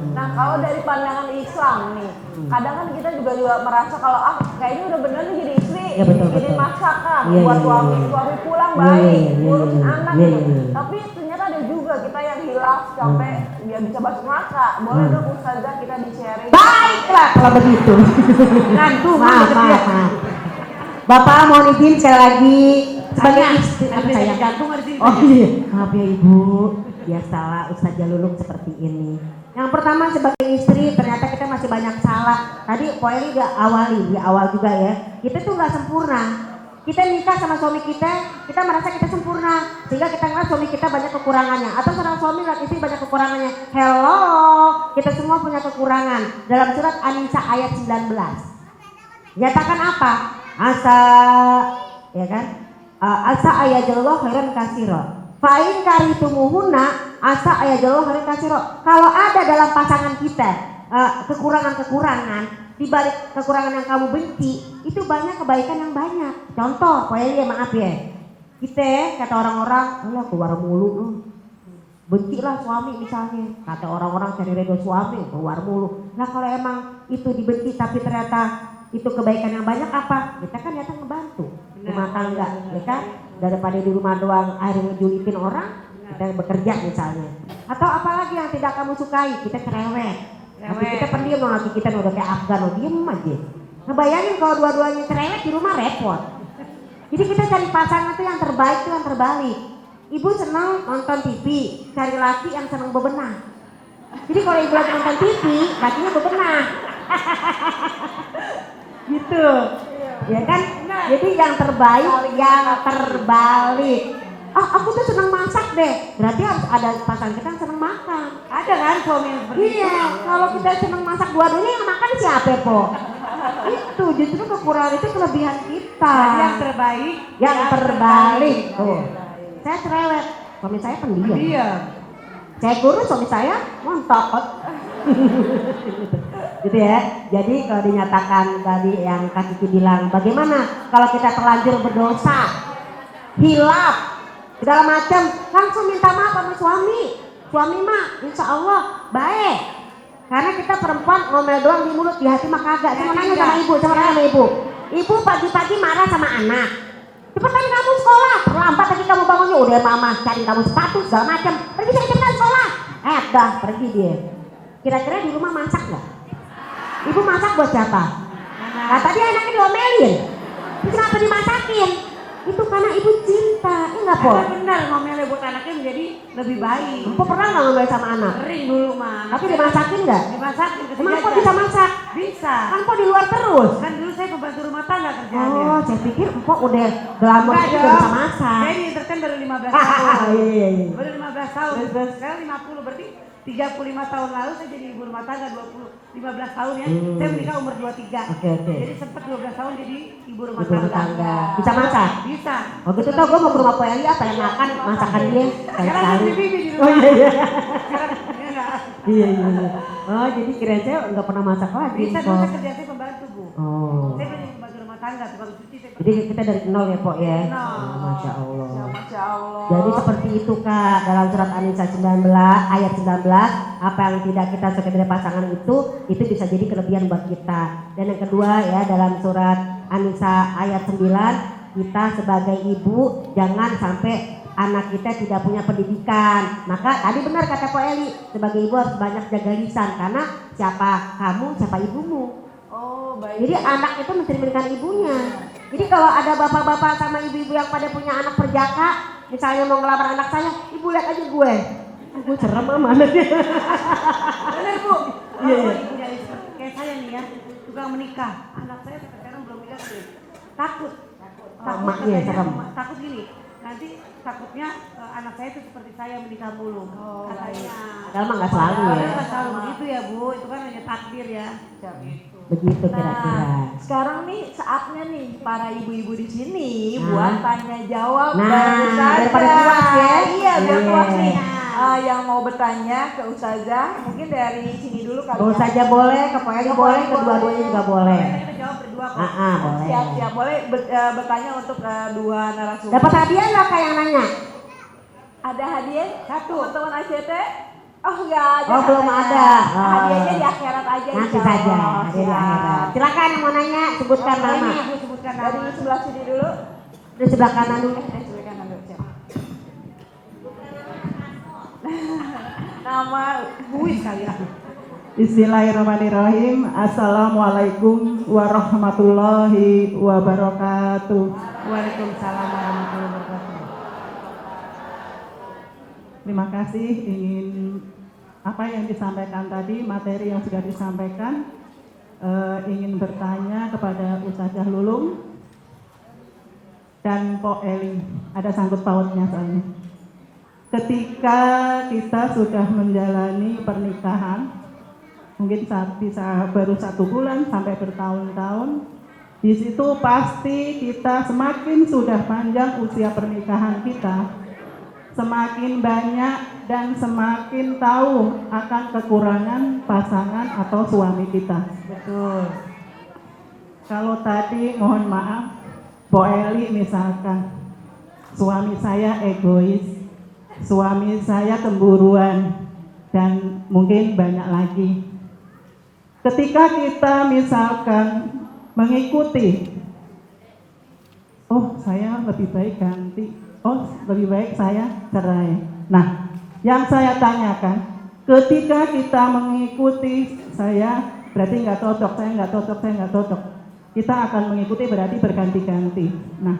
Nah kalau dari pandangan Islam nih, kadang kan kita juga merasa kalau kayaknya udah bener nih jadi istri, Ya, betul, jadi betul. masakan Iya, buat iya, suami, iya. suami pulang Iya, baik, iya, iya, ngurus iya, anak iya, gitu. iya. Tapi ternyata ada juga kita yang hilaf sampai dia bisa basuh mata. Boleh dong Ustazah kita di sharing? Baiklah kalau begitu. Ngantuk, Maaf. Bapak mohon izin sekali lagi sebagai Tanya, istri. ada Apa saya? jantung ada di sini. Oh iya, maaf ya Ibu. Biasalah Ustazah Lulung seperti ini. Yang pertama sebagai istri ternyata kita masih banyak salah. Tadi poinnya udah di awal juga ya. Kita tuh nggak sempurna. Kita nikah sama suami kita merasa kita sempurna. Sehingga kita ngeliat suami kita banyak kekurangannya. Atau seorang suami lihat istri banyak kekurangannya. Hello, kita semua punya kekurangan. Dalam surat An-Nisa ayat 19. Nyatakan apa? Asa, ya kan? Asa ayajallah khairan kasiro. Fa'in karitumuhuna asa ayajallah khairan kasiro. Kalau ada dalam pasangan kita kekurangan-kekurangan, di balik kekurangan yang kamu benci, itu banyak kebaikan yang banyak. Contoh, pokoknya maaf ya. Kita kata orang-orang, Allah keluar mulu lu. Bencilah suami misalnya. Kata orang-orang cari ridho suami, keluar mulu. Nah kalau emang itu dibenci tapi ternyata itu kebaikan yang banyak apa? Kita kan datang ngebantu rumah tangga, ya kan? Daripada di rumah doang akhirnya ngejulitin orang, kita bekerja misalnya. Atau apalagi yang tidak kamu sukai, kita cerewet. Tapi kita pendiam dong, lagi kita udah kayak Afgan, diem aja. Ngebayangin kalau dua-duanya cerewet di rumah repot. Jadi kita cari pasangan tuh yang terbaik tuh yang terbalik. Ibu senang nonton TV, cari laki yang senang bebenah. Jadi kalau ibu lagi nonton TV, lakinya bebenah. Gitu. Ya kan? Jadi yang terbaik, yang terbalik. Aku tuh senang masak deh. Berarti harus ada pasangan kita yang senang makan. Ada kan suami yang seperti itu? Iya, kalau kita senang masak dua-duanya yang makan siapa po? Itu justru kekurangan itu kelebihan kita. Yang terbaik, Yang terbalik tuh. Saya cerewet, suami saya pendiam. Dia. Saya kurus, suami saya montok. Gitu ya. Jadi kalau dinyatakan tadi yang Kak Kiki bilang, bagaimana kalau kita terlanjur berdosa, hilaf, segala macam, langsung minta maaf sama suami. Suami mah insya Allah baik. Karena kita perempuan ngomel doang di mulut, di hati mah kagak. Saya mau nanya sama ibu, Ibu pagi-pagi marah sama anak. Itu Cepetan kamu sekolah, terlambat lagi kamu bangunnya. Udah mama cari kamu sepatu segala macam. Pergi sana cepetan sekolah. Dah pergi dia. Kira-kira di rumah masak nggak? Ibu masak buat siapa? Nah tadi anaknya diomelin. Terus kenapa dimasakin? Itu karena ibu cinta, enggak Po? Karena benar ngomelnya buat anaknya menjadi lebih baik. Empo pernah nggak ngomel sama anak? Sering dulu mah. Tapi dimasakin nggak? Dimasakin ke Emang Po jajan. bisa masak? Bisa. Kan Po di luar terus. Kan dulu saya pembantu rumah tangga kerjaannya. Oh, saya pikir Empo udah glamor Enggak aja dong. udah bisa masak. Saya di entertain baru 15 Iya, tahun. iya, iya. Baru 15 tahun. Sekarang 50 berarti 35 tahun lalu saya jadi ibu rumah tangga 15 tahun ya. Saya menikah umur 23. Oke. Jadi sempat 12 tahun jadi ibu rumah Ibu rumah tangga. tangga. Bisa masak? Bisa. Oh gitu tau gue mau ke rumah Po Eli apa yang makan masakan dia Sekarang sekali. jadi bibi di rumah. Oh iya iya. Sekarang ya enggak. Iya iya. Oh jadi kirain saya nggak pernah masak lagi. Bisa Po. dulu saya kerja saya pembantu Bu. Oh. Saya jadi pembantu rumah tangga, tukang cuci saya. Jadi kita dari nol ya Po ya. Nol. Oh, Masya Allah. Masya Allah. Jadi seperti itu Kak, dalam surat An-Nisa 19 ayat 19, apa yang tidak kita suka dari pasangan itu bisa jadi kelebihan buat kita. Dan yang kedua ya dalam surat An-Nisa ayat 9, kita sebagai ibu jangan sampai anak kita tidak punya pendidikan. Maka tadi benar kata Po Eli, sebagai ibu harus banyak jaga lisan karena siapa kamu, siapa ibumu. Oh, baik. Jadi anak itu mencerminkan ibunya. Jadi kalau ada bapak-bapak sama ibu-ibu yang pada punya anak perjaka, misalnya mau ngelamar anak saya, ibu lihat aja gue. Gue serem sama anaknya. Benar Bu. Iya, iya. Ibu dari kayak saya nih ya, tukang menikah. Anak saya sampai sekarang belum nikah sih. Takut. Emaknya katanya, serem. takut gini. Nanti takutnya anak saya itu seperti saya menikah mulu. Katanya. Padahal mah nggak selalu ya. Padahal nggak selalu begitu ya Bu. Itu kan hanya takdir ya. Begitu kira-kira. Nah, sekarang nih saatnya nih para ibu-ibu di sini buat tanya jawab Nah, bareng Ustazah. daripada puas ya. Iya, biar Iya. puas nih. Yang mau bertanya ke Ustazah, mungkin dari sini dulu kali Mau ya. saja boleh, ke Po Eli boleh, kedua-duanya juga boleh. Kita jawab berdua kok. Boleh. Siap-siap, boleh bertanya untuk dua narasumber. Dapat hadiah nggak Kak yang nanya? Ada hadiah? Satu. Teman-teman ACT? Oh enggak ada. Oh, belum ada. Oh. Hadiahnya di akhirat aja. Nanti insya saja, Allah. hadiah di Siap. akhirat. Silakan yang mau nanya, sebutkan Boleh nama. nih, Bu sebutkan nama. Dari sebelah sini dulu. Di sebelah kanan dulu. Dari sebelah kanan dulu. Siap. Nama Buis kali ya. Bismillahirrahmanirrahim. Assalamualaikum warahmatullahi wabarakatuh. Waalaikumsalam warahmatullahi wabarakatuh. Terima kasih ingin apa yang disampaikan tadi, materi yang sudah disampaikan. Ingin bertanya kepada Ustazah Lulung dan Po Eli. Ada sangkut pautnya soalnya. Ketika kita sudah menjalani pernikahan, mungkin bisa baru 1 bulan sampai bertahun-tahun, di situ pasti kita semakin sudah panjang usia pernikahan kita, semakin banyak dan semakin tahu akan kekurangan pasangan atau suami kita. Betul. Kalau tadi mohon maaf, Po Eli misalkan, suami saya egois, suami saya cemburuan, dan mungkin banyak lagi. Ketika kita misalkan mengikuti, oh saya lebih baik ganti, oh lebih baik saya cerai. Nah, yang saya tanyakan, ketika kita mengikuti saya berarti nggak cocok, saya nggak cocok, saya nggak cocok. Kita akan mengikuti berarti berganti-ganti. Nah,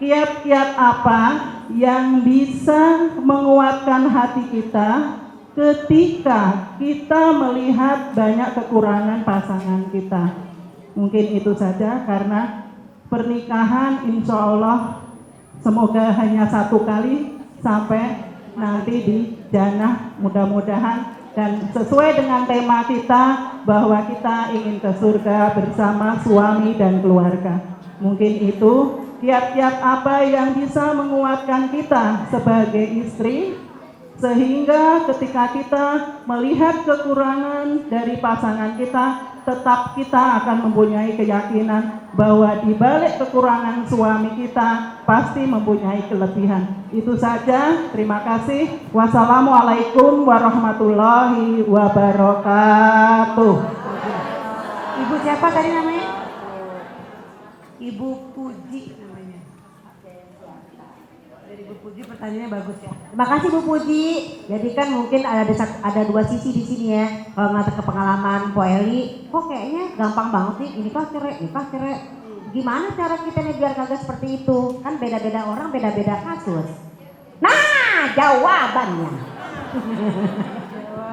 kiat-kiat apa yang bisa menguatkan hati kita ketika kita melihat banyak kekurangan pasangan kita? Mungkin itu saja, karena pernikahan insya Allah semoga hanya 1 kali sampai nanti di jannah, mudah-mudahan, dan sesuai dengan tema kita bahwa kita ingin ke surga bersama suami dan keluarga. Mungkin itu kiat-kiat apa yang bisa menguatkan kita sebagai istri, sehingga ketika kita melihat kekurangan dari pasangan kita, tetap kita akan mempunyai keyakinan bahwa di balik kekurangan suami kita pasti mempunyai kelebihan. Itu saja, terima kasih. Wassalamualaikum warahmatullahi wabarakatuh. Ibu siapa tadi namanya? Ibu Puji namanya. Dari Ibu Puji pertanyaannya bagus ya. Terima kasih Bu Puji. Jadi kan mungkin ada dua sisi di sini ya. Kalau ngeliat ke pengalaman Po Eli, kok kayaknya gampang banget sih. Ini kah cerai. Gimana cara kita nih biar kagak seperti itu? Kan beda-beda orang, beda-beda kasus. Nah, jawabannya.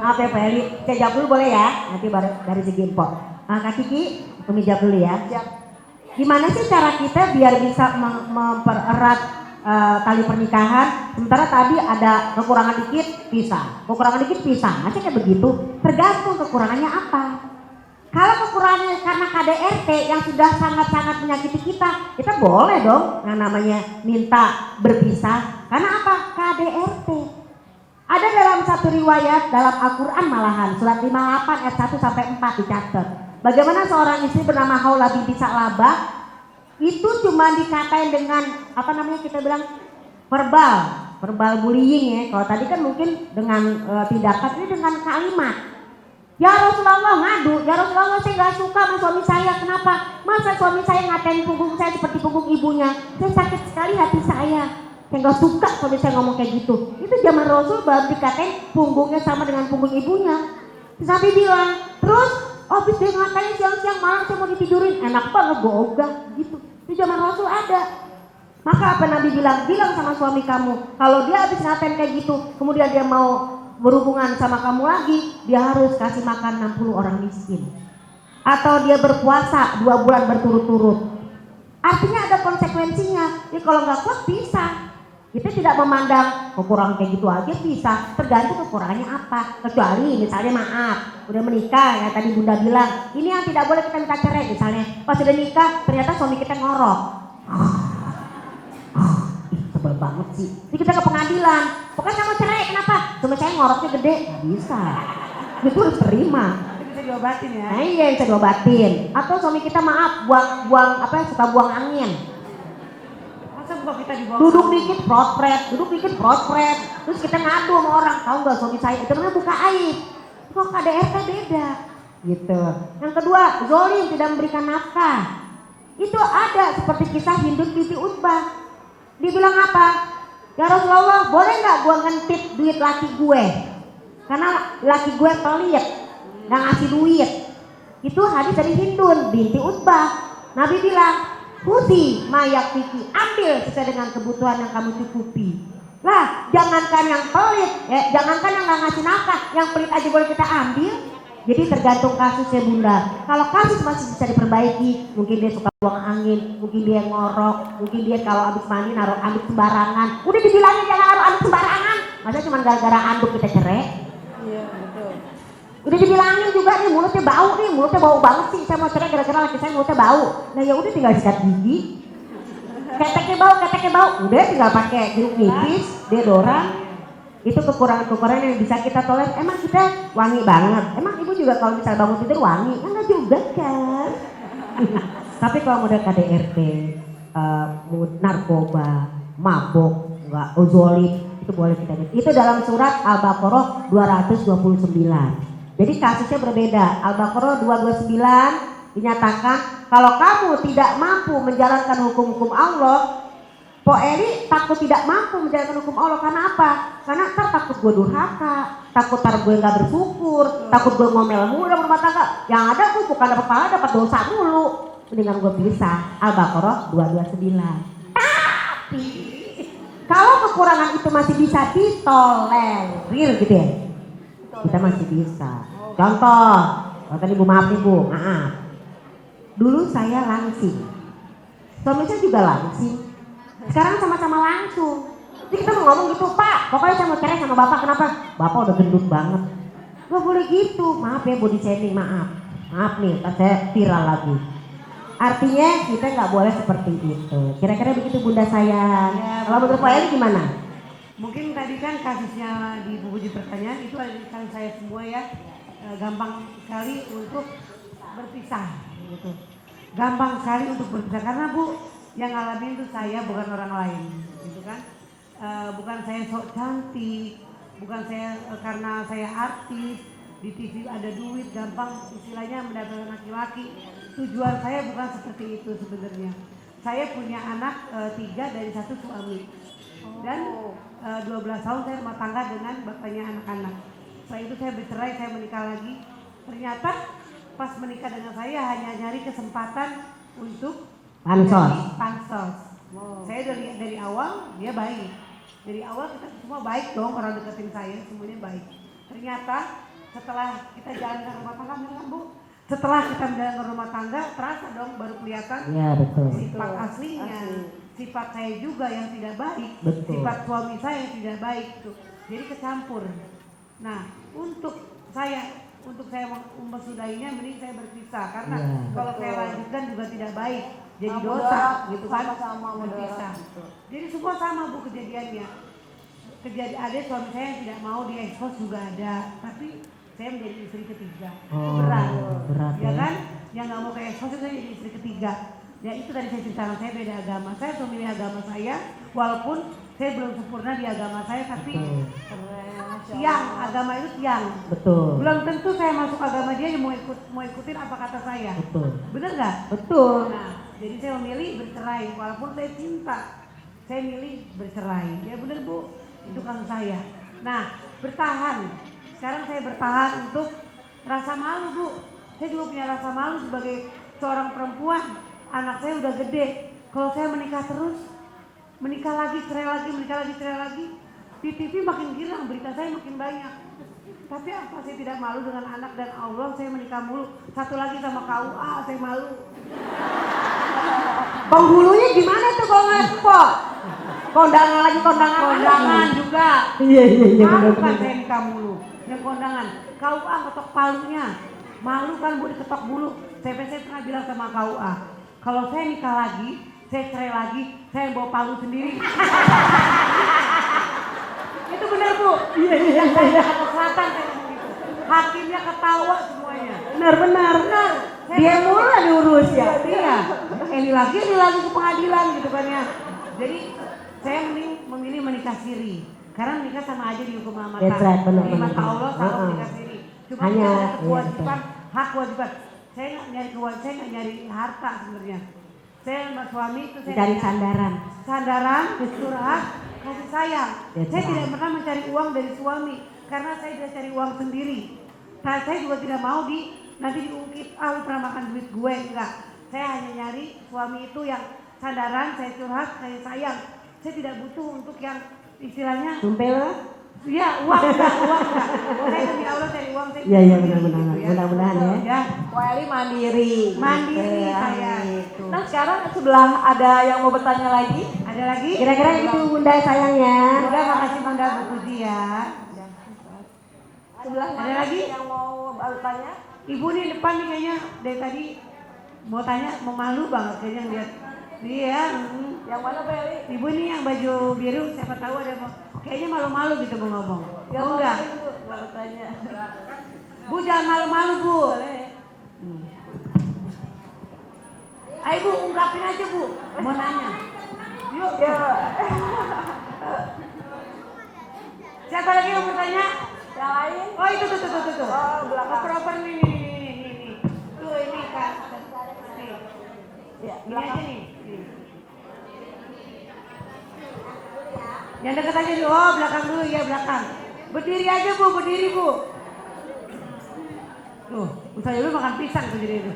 Maaf ya Po Eli, saya jawab dulu boleh ya? Nanti baru dari segi Mpok. Kak Kiki, Umi jawab dulu ya. Gimana sih cara kita biar bisa mempererat tali pernikahan, sementara tadi ada kekurangan dikit pisah, masih kayak begitu, tergantung kekurangannya apa. Kalau kekurangannya karena KDRT yang sudah sangat-sangat menyakiti kita boleh dong yang namanya minta berpisah. Karena apa? KDRT. Ada dalam satu riwayat dalam Al-Quran malahan surat 58 ayat 1 sampai 4 dicatat. Bagaimana seorang istri bernama Haula binti Sa'labah itu cuma dikatain dengan apa namanya kita bilang verbal bullying ya. Kalau tadi kan mungkin dengan tindakan, ini dengan kalimat. Ya Rasulullah ngadu, ya Rasulullah saya nggak suka sama suami saya. Kenapa? Masa suami saya ngatain punggung saya seperti punggung ibunya? Saya sakit sekali hati saya. Saya nggak suka suami saya ngomong kayak gitu. Itu zaman Rasul baru dikatain punggungnya sama dengan punggung ibunya. Terus Nabi bilang, terus habis dia ngatain siang-siang malam saya mau ditidurin, enak banget gue ogah gitu. Itu zaman Rasul ada. Maka apa Nabi bilang sama suami kamu, kalau dia habis ngatain kayak gitu, kemudian dia mau berhubungan sama kamu lagi, dia harus kasih makan 60 orang miskin. Atau dia berpuasa 2 bulan berturut-turut. Artinya ada konsekuensinya. Ya kalau nggak kuat pisah. Kita tidak memandang kekurangan kayak gitu aja pisah, tergantung kekurangannya apa. Kecuali misalnya maaf, udah menikah ya tadi Bunda bilang, ini yang tidak boleh kita minta cerai misalnya. Pas udah nikah ternyata suami kita ngorok. Sebel banget sih. Jadi kita ke pengadilan, pokoknya saya mau cerai, kenapa? Suami saya ngoroknya gede, nggak bisa. Itu harus terima. Itu bisa diobatin ya. Nah iya bisa diobatin. Atau suami kita maaf buang suka buang angin. Kita dibawa Duduk dikit protpret, terus kita ngadu sama orang, tahu nggak suami saya itu namanya buka aib. Kok KDRT beda gitu. Yang kedua, zolim tidak memberikan nafkah. Itu ada seperti kisah Hindun binti Utbah. Dibilang apa? Ya Rasulullah, boleh nggak gua ngentit duit laki gue? Karena laki gue pelit, nggak ngasih duit. Itu hadis dari Hindun binti Utbah. Nabi bilang, Huti mayak Vicky, ambil sesuai dengan kebutuhan yang kamu cukupi. Lah, jangankan yang pelit, jangankan yang nggak ngasih nafkah, yang pelit aja boleh kita ambil. Jadi tergantung kasusnya Bunda. Kalau kasus masih bisa diperbaiki, mungkin dia suka buang angin, mungkin dia ngorok, mungkin dia kalau habis mandi naruh anduk sembarangan. Udah dibilangin jangan naruh anduk sembarangan, masa cuma gara-gara anduk kita cerai? Iya betul. Udah dibilangin juga nih mulutnya bau banget sih, saya mau cerai gara-gara laki saya mulutnya bau. Nah ya udah tinggal sikat gigi. Keteknya bau, udah tinggal pakai jeruk nipis, deodoran. Itu kekurangan-kekurangan yang bisa kita tolerir. Emang kita wangi banget. Emang ibu juga kalau misalnya bangun tidur wangi? Enggak juga kan. Tapi kalau model KDRT, narkoba, mabok, enggak zolim, itu boleh kita lihat. Itu dalam surat Al-Baqarah 229. Jadi kasusnya berbeda. Al-Baqarah 229 dinyatakan kalau kamu tidak mampu menjalankan hukum-hukum Allah, Po Eli takut tidak mampu menjalankan hukum Allah. Karena apa? Karena ntar takut gue durhaka, takut ntar gue gak bersyukur, takut gue ngomel mulu dalam rumah tangga. Yang ada gue bukan dapat pahala, dapat dosa mulu. Mendingan gue pisah. Al-Baqarah 229. Tapi kalau kekurangan itu masih bisa ditolerir gitu ya, kita masih bisa. Contoh, kalau tadi Bu maaf nih Bu, maaf. Dulu saya langsing, suami saya juga langsing. Sekarang sama-sama langsung. Jadi kita mau ngomong gitu, Pak, pokoknya saya mau cerai sama Bapak, kenapa? Bapak udah gendut banget. Gak boleh gitu, maaf ya body shaming, maaf. Maaf nih, pas saya viral lagi. Artinya kita nggak boleh seperti itu. Kira-kira begitu Bunda sayang. Ya, kalau menurut Pak Eli gimana? Mungkin tadi kan kasusnya di Bu Puji pertanyaan itu kan saya semua ya gampang sekali untuk berpisah gitu. Gampang sekali untuk berpisah karena Bu yang ngalamin itu saya bukan orang lain gitu kan. Bukan saya sok cantik, bukan saya karena saya artis di TV ada duit gampang istilahnya mendapatkan laki-laki. Tujuan saya bukan seperti itu sebenarnya. saya punya anak 3 dari 1 suami. Dan 12 tahun saya rumah tangga dengan bapaknya anak-anak. Setelah itu saya bercerai, saya menikah lagi. Ternyata pas menikah dengan saya hanya nyari kesempatan untuk pansos. Saya dari awal dia baik. Dari awal kita semua baik dong, orang deketin saya semuanya baik. Ternyata setelah kita jalan ke rumah tangga, Bu, setelah kita menjalankan rumah tangga, terasa dong baru kelihatan Ya betul. sifat aslinya, sifat saya juga yang tidak baik, Betul. sifat suami saya yang tidak baik tuh, jadi kecampur. Nah, untuk saya mempersudahinya, mending saya berpisah karena kalau saya lanjutkan juga tidak baik, jadi dosa gitu kan, sama berpisah. Jadi semua sama Bu kejadiannya. Kejadian ada suami saya yang tidak mau diekspos juga ada, tapi saya menjadi istri ketiga. Oh, berat ya. kan? Yang nggak mau ke ekspos itu saya jadi istri ketiga. Ya itu tadi saya ceritakan, saya beda agama. Saya memilih agama saya, walaupun saya belum sempurna di agama saya, tapi tiang, agama itu tiang. Betul. Belum tentu saya masuk agama dia yang mau ikutin apa kata saya. Betul. Bener nggak? Betul. Nah, jadi saya memilih bercerai, walaupun saya cinta. Saya milih bercerai. Ya bener Bu, itu kasus saya. Nah, bertahan. Sekarang saya bertahan untuk rasa malu Bu. Saya juga punya rasa malu sebagai seorang perempuan. Anak saya udah gede. Kalau saya menikah terus, menikah lagi, cerai lagi, menikah lagi, cerai lagi. Di TV makin girang, berita saya makin banyak. Tapi apa saya tidak malu dengan anak dan Allah, saya menikah mulu. Satu lagi sama KUA, saya malu. Penghulunya gimana tuh kalau nggak kondangan lagi Kondangan juga. Iya Malu kan benar. saya nikah mulu. Yang kondangan, KUA ketok palunya. Malu kan Bu diketok mulu. Saya pernah bilang sama KUA, kalau saya nikah lagi, saya cerai lagi, saya bawa palu sendiri. Itu benar Bu. Iya. Jakarta Selatan saya ngomong gitu. Hakimnya ketawa semuanya. Benar. Dia mula diurus ya. Iya. Ini lagi ke pengadilan gitu kan ya. Jadi saya memilih menikah siri. Karena menikah sama aja dihukum mata. That's right, benar. Di mata Allah sama menikah siri. Cuma Hanya, kita ada kewajiban, iya, hak kewajiban. Saya nggak nyari harta sebenarnya. Saya sama suami itu saya Cari sandaran, curhat, kasih sayang. That's Saya right. tidak pernah mencari uang dari suami karena saya sudah cari uang sendiri. Nah, saya juga tidak mau nanti diungkit, lu pernah makan duit gue, enggak. Saya hanya nyari suami itu yang sandaran, saya curhat, saya sayang. Saya tidak butuh untuk yang istilahnya Sumpel lah. iya, uang enggak. Saya demi Allah cari uang saya. Iya sendiri, benar. gitu ya. Mudah-mudahan ya. Ya, Koeli mandiri. mandiri Gitu. saya. Nah sekarang sebelah ada yang mau bertanya lagi. Ada lagi? Kira-kira itu Bunda sayangnya. Bunda, makasih Bunda Bu Puji ya. Sebelah Ada mana lagi? yang mau bertanya? Ibu nih depan nih kayaknya dari tadi mau tanya, mau malu banget kayaknya lihat. Iya. Yang mana Koeli? Ibu nih yang baju biru, siapa tahu ada kayaknya malu-malu gitu mau ngomong. Ya Oh enggak? mau bertanya. Bu jangan malu-malu Bu. Ayo Bu, ungkapin aja Bu. Mau nanya. Yuk. Ya. Siapa lagi yang bertanya? Yang lain? Oh itu tuh. Oh, belakang. Oper nih. Tuh ini Kak. Nih. Ya, Ini aja nih. Yang dekat aja dulu. Oh belakang dulu ya belakang. Berdiri aja Bu, berdiri Bu. Tuh, misalnya lu makan pisang berdiri itu.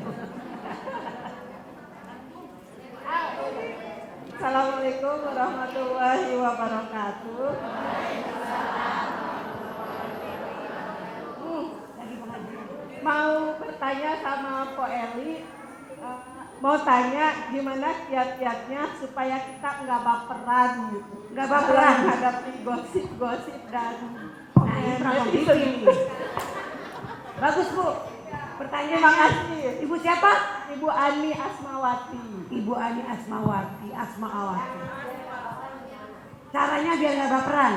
Assalamualaikum warahmatullahi wabarakatuh. Mau bertanya sama Ko Eli, mau tanya gimana kiat-kiatnya supaya kita nggak baperan, Nggak baperan. menghadapi gosip-gosip dan Nah ini pernah bikin. Bagus Bu. Pertanyaan Terima kasih. Ibu siapa? Ibu Ani Asmawati. Ibu Ani Asmawati. Caranya biar nggak baperan.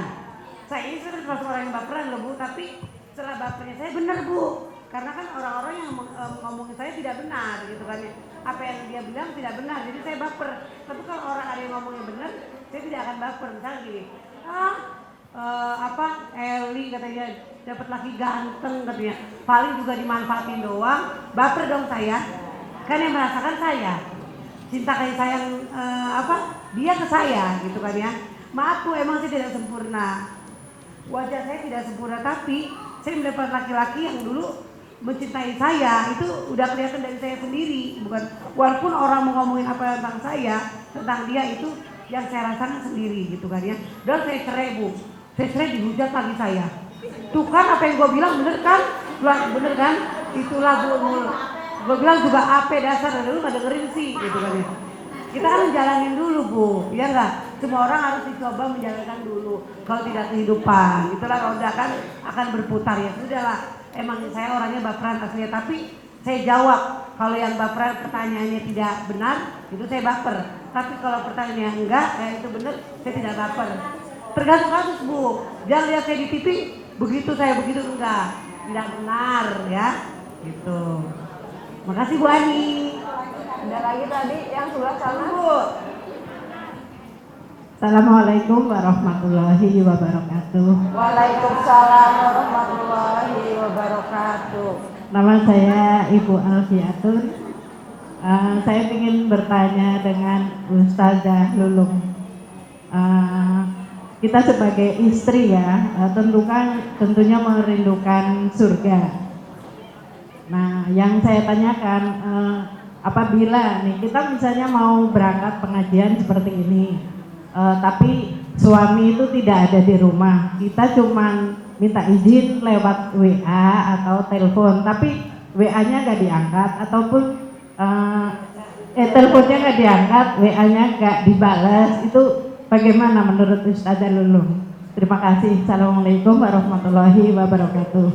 Saya ini sudah termasuk orang yang baperan loh Bu, tapi setelah bapernya saya benar Bu. Karena kan orang-orang yang ngomongin saya tidak benar gitu kan ya. Apa yang dia bilang tidak benar, jadi saya baper. Tapi kalau orang ada yang ngomongnya benar, saya tidak akan baper. Misalnya gini, Eli katanya dapat laki ganteng katanya, paling juga dimanfaatin doang, baper dong saya. Kan yang merasakan saya. cinta kasih sayang dia ke saya gitu kan ya. Maaf Bu, emang saya tidak sempurna. Wajah saya tidak sempurna, tapi saya mendapat laki-laki yang dulu mencintai saya, itu udah kelihatan dari saya sendiri. Bukan, walaupun orang mau ngomongin apa tentang saya, tentang dia itu yang saya rasakan sendiri gitu kan ya. Dan saya cerai Bu, saya cerai dihujat lagi saya. Tuh kan apa yang gue bilang bener kan? Bener kan? Itulah Bu, gue bilang juga apa dasar, dulu gak dengerin sih gitu kan ya. Kita kan menjalanin dulu Bu, ya enggak? Semua orang harus dicoba menjalankan dulu. Kalau tidak kehidupan, itulah roda kan akan berputar ya. Sudahlah, emang saya orangnya baperan aslinya, tapi saya jawab. Kalau yang baperan pertanyaannya tidak benar, itu saya baper. Tapi kalau pertanyaannya enggak, ya itu benar, saya tidak baper. Tergantung kasus Bu. Jangan lihat saya di TV, begitu saya begitu enggak. Tidak benar ya, gitu. Makasih Bu Ani. Ada lagi tadi yang sebelah sana. Bu. Assalamualaikum warahmatullahi wabarakatuh. Waalaikumsalam warahmatullahi wabarakatuh. Nama saya Ibu Alfiatun. Saya ingin bertanya dengan Ustazah Lulung. Kita sebagai istri ya, tentunya merindukan surga. Nah, yang saya tanyakan, apabila nih kita misalnya mau berangkat pengajian seperti ini, tapi suami itu tidak ada di rumah, kita cuman minta izin lewat WA atau telepon, tapi WA-nya nggak diangkat ataupun teleponnya nggak diangkat, WA-nya nggak dibalas, itu bagaimana menurut Ustazah Lulung? Terima kasih. Assalamualaikum warahmatullahi wabarakatuh.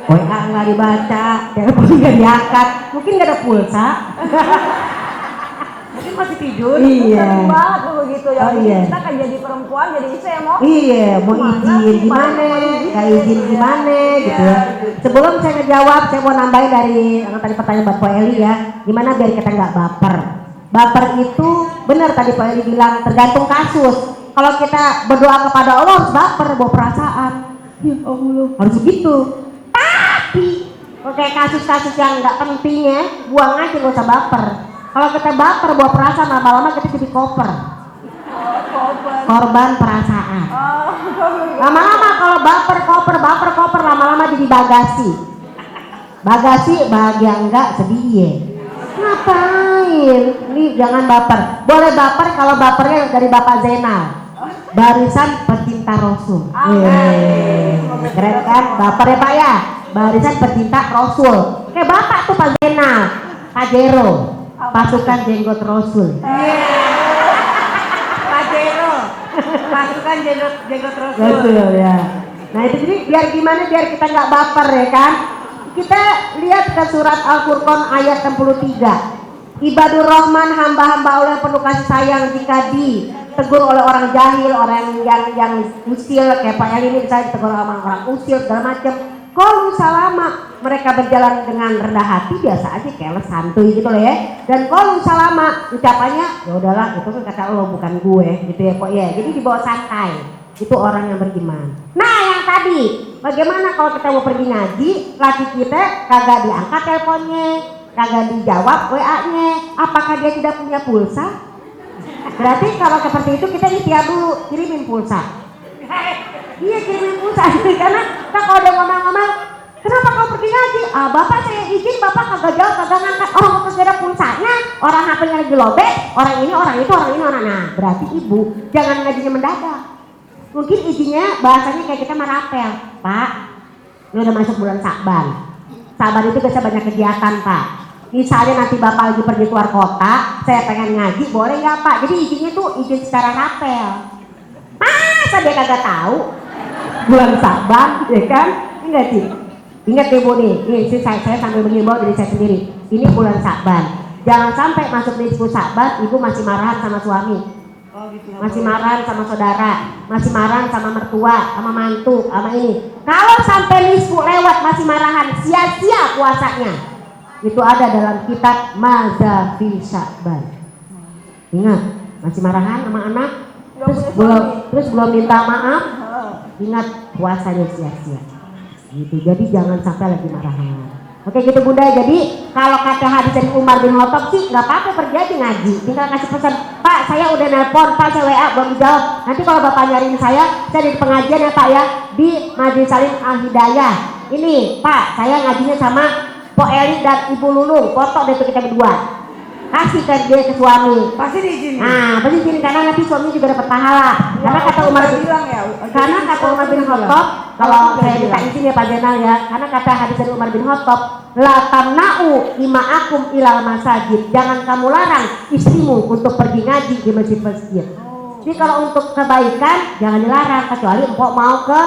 WA nggak dibaca, telepon nggak diangkat, mungkin nggak ada pulsa. Mungkin masih tidur. Iya. Sering banget tuh begitu ya. Oh, iya. Kita kan jadi perempuan, jadi istri yang mau. Iya, mau izin gimana, nggak izin gimana gitu ya. Sebelum saya ngejawab, saya mau nambahin dari tadi pertanyaan Bapak Eli ya, gimana biar kita nggak baper. Baper itu benar tadi Pak Eli bilang tergantung kasus. Kalau kita berdoa kepada Allah harus baper, bawa perasaan. Ya Allah, harus begitu. Tapi kalau kayak kasus-kasus yang nggak penting ya, buang aja, nggak usah baper. Kalau kita baper bawa perasaan, lama-lama kita jadi koper. Korban perasaan. Lama-lama kalau baper koper, lama-lama jadi bagasi. Bagasi bahagia enggak, sedih ya. Ngapain? Ini jangan baper. Boleh baper kalau bapernya dari Bapak Zainal. Barisan pecinta Rasul. Keren kan? Baper ya Pak ya? Barisan pecinta Rasul. Kayak Bapak tuh Pak Zainal, Pak Jero, pasukan jenggot Rasul. Pak Jero, pasukan jenggot Rasul. Betul ya. Nah itu jadi biar gimana biar kita nggak baper ya kan? Kita lihat ke surat Al-Furqan ayat 63. Ibadur Rahman, hamba-hamba Allah yang penuh kasih sayang, jika ditegur oleh orang jahil, orang yang usil kayak Pak Eli ini bisa ditegur orang usil segala macam. Qalu salama, mereka berjalan dengan rendah hati, biasa aja kayak santuy gitu loh ya. Dan qalu salama, ucapannya ya udahlah itu kan kata Allah bukan gue gitu ya kok ya. Jadi dibawa santai. Itu orang yang beriman. Nah yang tadi, bagaimana kalau kita mau pergi ngaji, laki kita kagak diangkat teleponnya, kagak dijawab WA-nya, apakah dia tidak punya pulsa? Berarti kalau seperti itu kita ikhtiar dulu, kirimin pulsa. Iya kirimin pulsa, karena kita kalau udah ngomong-ngomong, kenapa kau pergi ngaji? Bapak saya izin, bapak kagak jawab, kagak ngangkat. Orang kagak ada pulsanya, orang HP-nya lagi lobek, orang ini, orang itu, orang ini, orang nah. Berarti ibu jangan ngajinya mendadak. Mungkin izinnya bahasanya kayak kita merapel, Pak. Ini udah masuk bulan Sa'ban. Sa'ban itu biasa banyak kegiatan, Pak. Misalnya nanti bapak lagi pergi keluar kota, saya pengen ngaji, boleh nggak Pak? Jadi izinnya tuh izin secara rapel. Masa dia kagak tahu? Bulan Sa'ban, ya kan? Enggak sih. Ingat deh Bu nih, saya sambil mengimbau diri saya sendiri. Ini bulan Sa'ban. Jangan sampai masuk di 10 Sa'ban, ibu masih marahan sama suami. Masih marahan sama saudara, masih marahan sama mertua, sama mantu, sama ini. Kalau sampai nisfu lewat masih marahan, sia-sia puasanya. Itu ada dalam kitab Mazafi Sya'ban. Ingat, masih marahan sama anak, terus belum minta maaf, ingat puasanya sia-sia. Gitu. Jadi jangan sampai lagi marah-marah. Oke gitu Bunda, jadi kalau kata hadis dari Umar bin Khattab sih nggak apa-apa pergi aja ngaji, tinggal kasih pesan, Pak saya udah nelpon, Pak saya WA belum dijawab, nanti kalau Bapak nyariin saya di pengajian ya Pak ya, di Majelis Salim Al Hidayah, ini Pak saya ngajinya sama Pok Eli dan Ibu Lulung, foto deh tuh kita berdua, kasih ke dia ke suami, Pasti diizinin. nah pasti izin karena nanti suami juga dapat pahala, karena kata Umar bin karena kata Umar bin Khattab, kalau saya minta izin ya Pak Jenal ya, karena kata hadis dari Umar bin Khattab, la tamna'u ima'akum ilal masajid, jangan kamu larang istrimu untuk pergi ngaji di masjid-masjid. Jadi kalau untuk kebaikan jangan dilarang, kecuali empok mau ke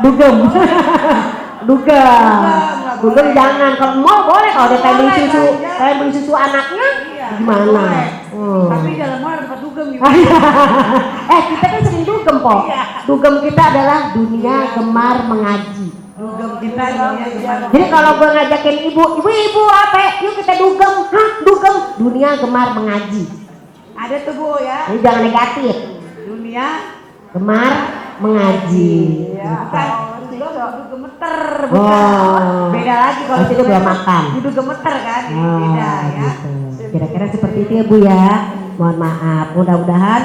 dugem. Dugem jangan, kalau mau boleh, kalau dia kayak beli susu anaknya gimana? Tapi dalam mall tempat dugem gitu. Kita kan sering dugem po. Dugem kita adalah dunia gemar mengaji. Dugem kita dunia gemar. Jadi kalau gue ngajakin ibu apa? Yuk kita dugem. Hah, dugem? Dunia gemar mengaji. Ada tuh Bu ya. Jadi jangan negatif. Dunia Gemar mengaji. bukan duduk gemeter, Oh. bukan. Beda lagi kalau Pasti itu belum makan. duduk gemeter kan, ini Oh, beda ya. gitu. Kira-kira seperti itu ya Bu ya. Mohon maaf. Mudah-mudahan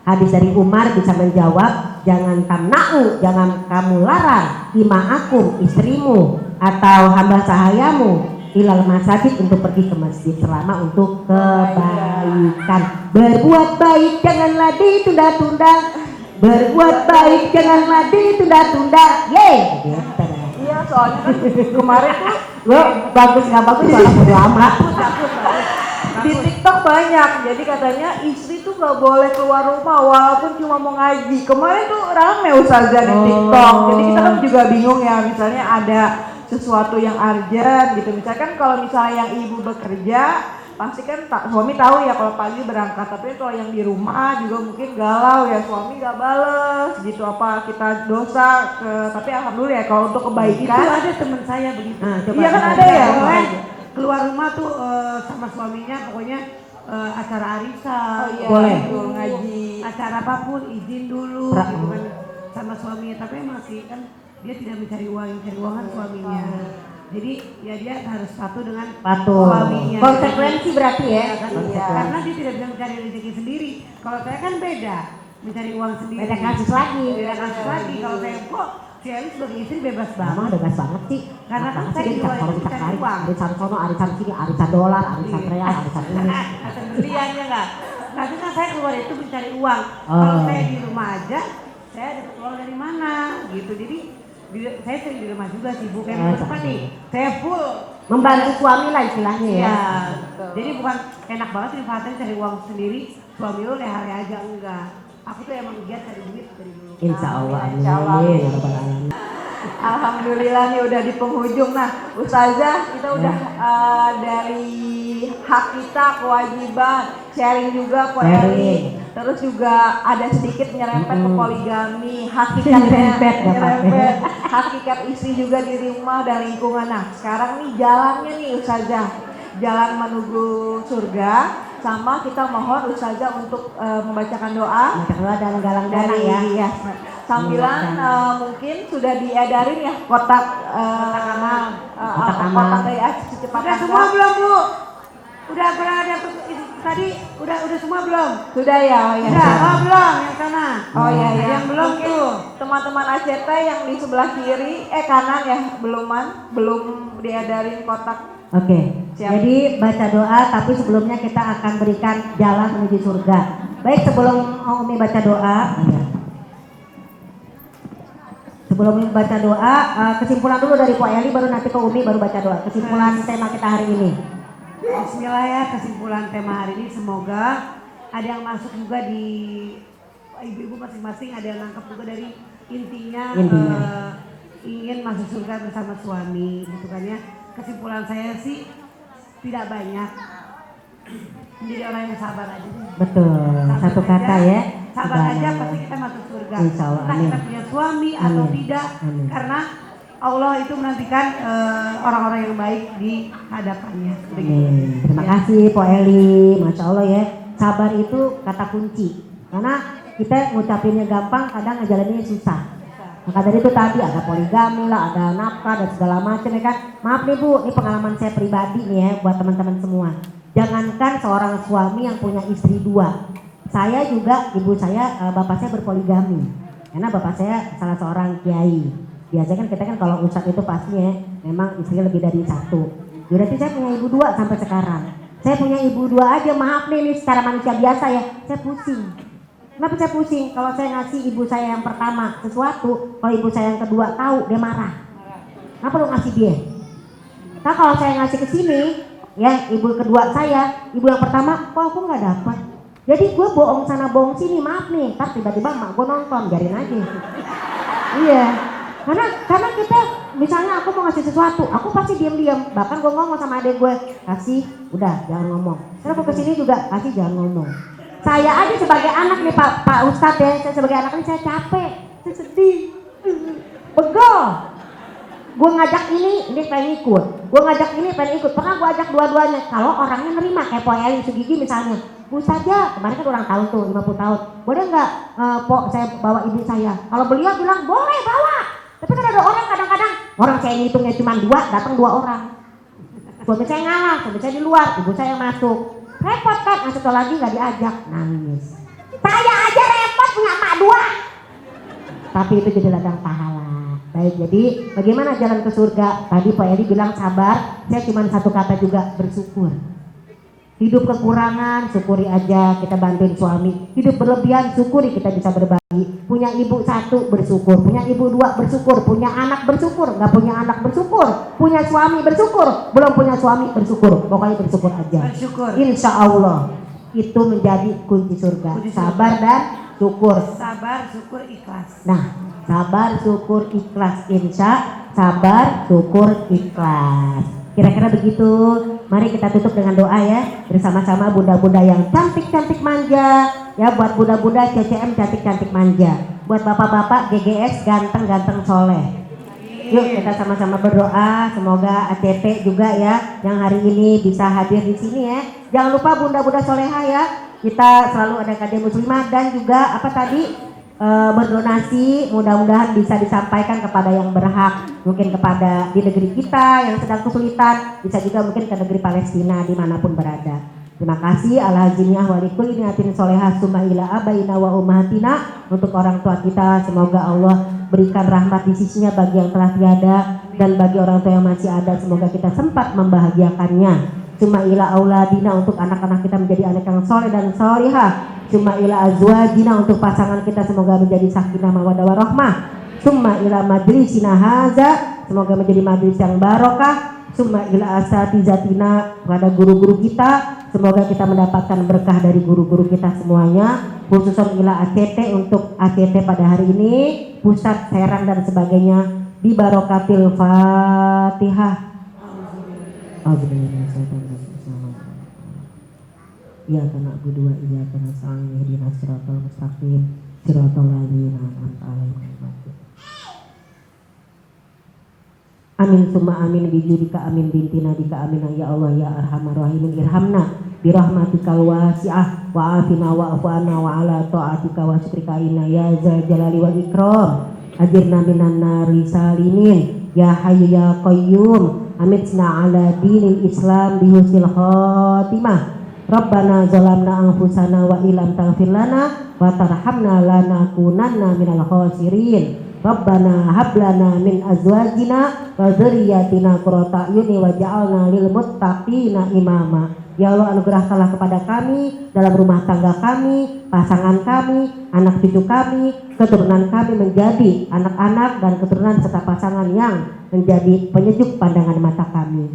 hadis dari Umar bisa menjawab, jangan tamna'u, jangan kamu larang ima'akum, istrimu atau hamba sahayamu ilal masajid untuk pergi ke masjid selama untuk kebaikan. Berbuat baik janganlah ditunda-tunda. Berbuat baik janganlah ditunda-tunda. Yeay. Gitu. Iya, soalnya kan kemarin tuh Lo bagus nggak bagus soalnya bodo amat. di TikTok banyak, jadi katanya istri tuh nggak boleh keluar rumah walaupun cuma mau ngaji. Kemarin tuh rame Ustazah di TikTok, jadi kita kan juga bingung ya, misalnya ada sesuatu yang urgent gitu, misalkan kalau misalnya yang ibu bekerja pasti kan suami tahu ya kalau pagi berangkat, tapi kalau yang di rumah juga mungkin galau ya, suami nggak bales gitu, apa kita dosa tapi alhamdulillah ya kalau untuk Itu kebaikan. ada teman saya begitu. Iya kan ada ya. Boleh keluar rumah tuh sama suaminya, pokoknya acara arisan, Oh iya, Boleh. betul, ngaji. acara apapun izin dulu gitu kan sama suaminya, tapi masih kan dia tidak mencari uang, yang cari uang kan suaminya. Jadi ya dia harus patuh dengan Patuh. suaminya. Konsekuensi berarti ya. Iya kan? Konsekuensi. Karena dia tidak bisa mencari rezeki sendiri. Kalau saya kan beda, mencari uang sendiri. Beda kasus lagi. Beda kasus lagi. Kalau saya kok si Eli sebagai istri bebas Mama banget. bebas banget sih. Karena kan saya bisa juga kalau itu bisa cari cari uang. arisan sono, arisan sini, arisan dolar, arisan real, arisan ini. Atau berliannya enggak. Tapi kan saya keluar itu mencari uang. Oh. Kalau saya di rumah aja, saya dapat uang dari mana gitu. Jadi saya sering di rumah juga sih, bukan apa nih. Saya full Membantu suami lah istilahnya ya. Iya, jadi bukan enak banget nih Fatin cari uang sendiri, suami lu leha-leha aja enggak. Aku tuh emang giat cari duit dari dulu. Insya Allah, amin. Insya Allah. Ya Rabbal Alamin. Alhamdulillah nih udah di penghujung. Nah Ustazah, kita udah dari hak kita, kewajiban, sharing juga Sharing. poeli. Terus juga ada sedikit nyerempet ke poligami, hakikatnya Nyerempet, nggak nyerempet, hakikat istri juga di rumah dan lingkungan. Nah sekarang nih jalannya nih Ustazah, jalan menuju surga, sama kita mohon Ustazah untuk membacakan doa. Maka doa dan galang dana ya. Iya. Sambilan mungkin sudah diedarin ya kotak amal, Kotak amal. kotak ya secepat Udah semua belum Bu? Udah pernah ada tadi udah semua belum? Sudah ya, oh ya. Udah, oh belum yang sana. Oh iya ya. Yang belum Mungkin tuh. teman-teman ACT yang di sebelah kiri, kanan ya, belum diedarin kotak. Oke, Siap. jadi baca doa tapi sebelumnya kita akan berikan jalan menuju surga. Baik, sebelum Umi baca doa, sebelum Umi baca doa, kesimpulan dulu dari Pak Eli, baru nanti ke Umi, baru baca doa. Kesimpulan tema kita hari ini. Bismillah ya, kesimpulan tema hari ini semoga ada yang masuk juga di ibu-ibu masing-masing, ada yang nangkep juga dari intinya. Ingin masuk surga bersama suami gitu kan ya. Kesimpulan saya sih tidak banyak, menjadi orang yang sabar aja deh. Betul, Sabar satu aja, kata ya. sabar aja Subhanallah. pasti kita masuk surga. Insya Allah, Entah amin. kita punya suami atau Amin. tidak, Amin. karena Allah itu menantikan orang-orang yang baik di hadapannya. Amin. Terima kasih Po Eli, Masya Allah ya. Sabar itu kata kunci. Karena kita ngucapinnya gampang, kadang ngejalaninnya susah. Maka dari itu tadi ada poligami lah, ada nafkah dan segala macam ya kan. Maaf nih Bu, ini pengalaman saya pribadi nih ya buat teman-teman semua. Jangankan seorang suami yang punya istri 2. Saya juga, ibu saya, bapak saya berpoligami. Karena bapak saya salah seorang kiai. Biasanya kan kita kan kalau ustadz itu pastinya memang istrinya lebih dari 1. Berarti saya punya ibu 2 sampai sekarang. Saya punya ibu 2 aja, maaf nih ini secara manusia biasa ya, saya pusing. Kenapa saya pusing? Kalau saya ngasih ibu saya yang pertama sesuatu, kalau ibu saya yang kedua tahu, dia marah. Kenapa lu ngasih dia? Nah kalau saya ngasih ke sini, ya ibu kedua saya, ibu yang pertama, kok aku nggak dapat? Jadi gue bohong sana bohong sini, maaf nih, ntar tiba-tiba mak gue nonton, biarin aja. Iya, karena kita, misalnya aku mau ngasih sesuatu, aku pasti diam-diam. Bahkan gue ngomong sama adik gue, kasih, udah jangan ngomong. Terus aku kesini juga, kasih jangan ngomong. Saya aja sebagai anak nih Pak Ustadz ya, saya sebagai anak ini saya capek, saya sedih, pegel. Gue ngajak ini pengen ikut. Gue ngajak ini pengen ikut. Pernah gue ajak dua-duanya. Kalau orangnya nerima kayak Po Eli Sugigi misalnya. Bu saja, kemarin kan ulang tahun tuh 50 tahun. Boleh nggak Po saya bawa ibu saya? Kalau beliau bilang boleh bawa. Tapi kan ada orang kadang-kadang orang saya ngitungnya cuma 2, datang 2 orang. Suami saya ngalah, suami saya di luar, ibu saya yang masuk. Repot kan, masuk lagi nggak diajak, nangis. Saya aja repot punya emak 2. Tapi itu jadi ladang pahala. Baik, jadi bagaimana jalan ke surga? Tadi Pak Eli bilang sabar, saya cuma satu kata juga, bersyukur. Hidup kekurangan, syukuri aja, kita bantuin suami. Hidup berlebihan, syukuri kita bisa berbagi. Punya ibu 1, bersyukur. Punya ibu 2, bersyukur. Punya anak, bersyukur. Nggak punya anak, bersyukur. Punya suami, bersyukur. Belum punya suami, bersyukur. Pokoknya bersyukur aja. Bersyukur. Insya Allah itu menjadi kunci surga. Sabar dan syukur. Sabar, syukur, ikhlas. Nah, sabar, syukur, ikhlas. Insya, sabar, syukur, ikhlas. Kira-kira begitu. Mari kita tutup dengan doa ya. Bersama-sama bunda-bunda yang cantik-cantik manja. Ya buat bunda-bunda CCM cantik-cantik manja. Buat bapak-bapak GGS ganteng-ganteng soleh. Yuk kita sama-sama berdoa. Semoga ACT juga ya yang hari ini bisa hadir di sini ya. Jangan lupa bunda-bunda soleha ya. Kita selalu ada kader muslimah dan juga apa tadi? Berdonasi, mudah-mudahan bisa disampaikan kepada yang berhak, mungkin kepada di negeri kita yang sedang kesulitan, bisa juga mungkin ke negeri Palestina dimanapun berada. Terima kasih ala haziniah walikul niatin solehah summa ila abaina wa ummahatina. Untuk orang tua kita, semoga Allah berikan rahmat di sisinya bagi yang telah tiada, dan bagi orang tua yang masih ada semoga kita sempat membahagiakannya. Summa ila auladina, untuk anak-anak kita menjadi anak yang soleh dan solihah. Summa ila azwajina, untuk pasangan kita semoga menjadi sakinah mawaddah warahmah. Summa ila majlisina haza, semoga menjadi majlis yang barokah. Summa ila asatizatina, kepada guru-guru kita, semoga kita mendapatkan berkah dari guru-guru kita semuanya. Khususan ila ACT, untuk ACT pada hari ini, pusat Serang dan sebagainya, di barokatil Fatihah. Iyyaka na'budu wa iyyaka nasta'in ihdinas siratal mustaqim siratal ladzina an'amta 'alaihim. Amin summa amin bijudika amin bintina dika amin ya Allah ya arhamar rahimin irhamna birahmatikal wasi'ah wa afina wa afana wa ala ta'atika wa syukrika inna ya zal jalali wal ikram ajirna minan nari salimin ya hayyu ya qayyum amitna ala dinil islam bihusnil khatimah. Rabbana zalamna anfusana wa ilam taghfir lana wa tarhamna lanakunanna minal khasirin. Rabbana hab lana min azwajina wa dzurriyyatina qurrata a'yuni waj'alna lil muttaqina imama. Ya Allah, anugerahkanlah kepada kami dalam rumah tangga kami, pasangan kami, anak cucu kami, keturunan kami menjadi anak-anak dan keturunan serta pasangan yang menjadi penyejuk pandangan mata kami.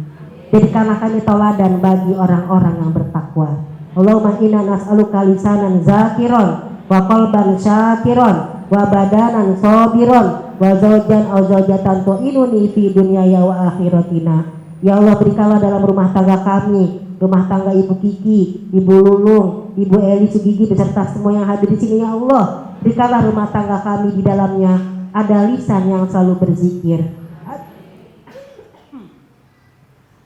Jadikanlah kami tauladan bagi orang-orang yang bertakwa. Allahumma inna nas'aluka lisanan zakiron wa qalban syakiron wa badanan sabiron wa zawjan aw zawjatan tu'inuni fi dunyaya wa akhiratina. Ya Allah, berikanlah dalam rumah tangga kami, rumah tangga Ibu Kiki, Ibu Lulung, Ibu Eli Sugigi beserta semua yang hadir di sini ya Allah. Berikanlah rumah tangga kami di dalamnya ada lisan yang selalu berzikir,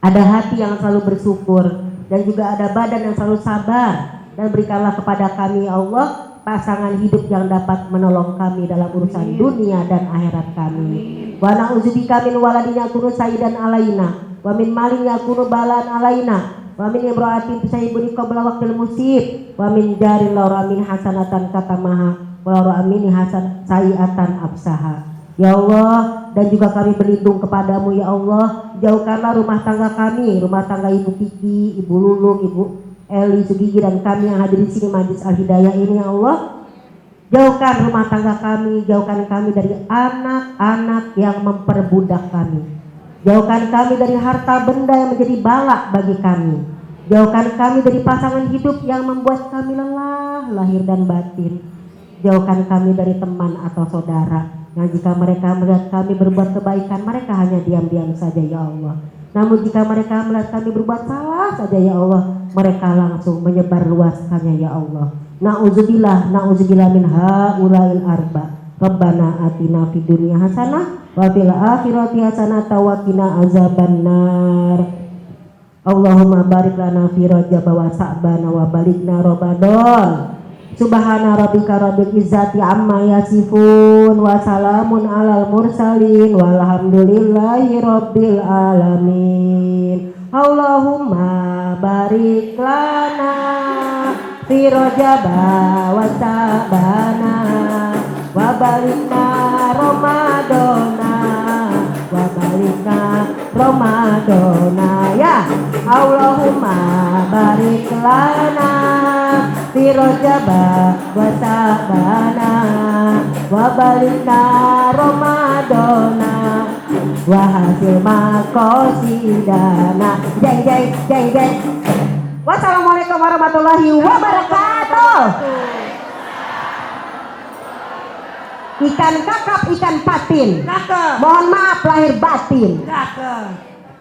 ada hati yang selalu bersyukur, dan juga ada badan yang selalu sabar. Dan berikanlah kepada kami ya Allah pasangan hidup yang dapat menolong kami dalam urusan dunia dan akhirat kami. Wa na'udzubika min waladin yakunu sayyidan alaina wa min malin yakunu balan alaina wa min imra'atin tusayyibuni qabla waqtil musib wa min jarin laura min hasanatan katamaha wa laura amini hasan sayiatan absaha. Ya Allah, dan juga kami berlindung kepadamu ya Allah, jauhkanlah rumah tangga kami, rumah tangga Ibu Kiki, Ibu Lulung, Ibu Eli Sugigi dan kami yang hadir di sini Majelis Al Hidayah ini ya Allah. Jauhkan rumah tangga kami, jauhkan kami dari anak-anak yang memperbudak kami. Jauhkan kami dari harta benda yang menjadi balak bagi kami. Jauhkan kami dari pasangan hidup yang membuat kami lelah lahir dan batin. Jauhkan kami dari teman atau saudara yang jika mereka melihat kami berbuat kebaikan, mereka hanya diam-diam saja ya Allah. Namun jika mereka melihat kami berbuat salah saja ya Allah, mereka langsung menyebar luaskannya ya Allah. Na'udzubillah min haula'il arba. Rabbana atina fid dunya hasanah wa fil akhirati hasanah wa qina azabannar. Allahumma barik lana fi Rajab wa Sa'ban wa balikna Ramadan. Subhana rabbika rabbil izzati amma yasifun wa salamun alal mursalin walhamdulillahi rabbil alamin. Allahumma barik lana fi Rajab wa Sa'bana wa balikna Ramadana wa balikna Ramadana ya. Allahumma barik lana fi Rajab wa Sa'bana wa balikna Ramadana wa hasil maqasidana. Jai. Wassalamualaikum warahmatullahi wabarakatuh. Ikan kakap, ikan patin. Mohon maaf lahir batin.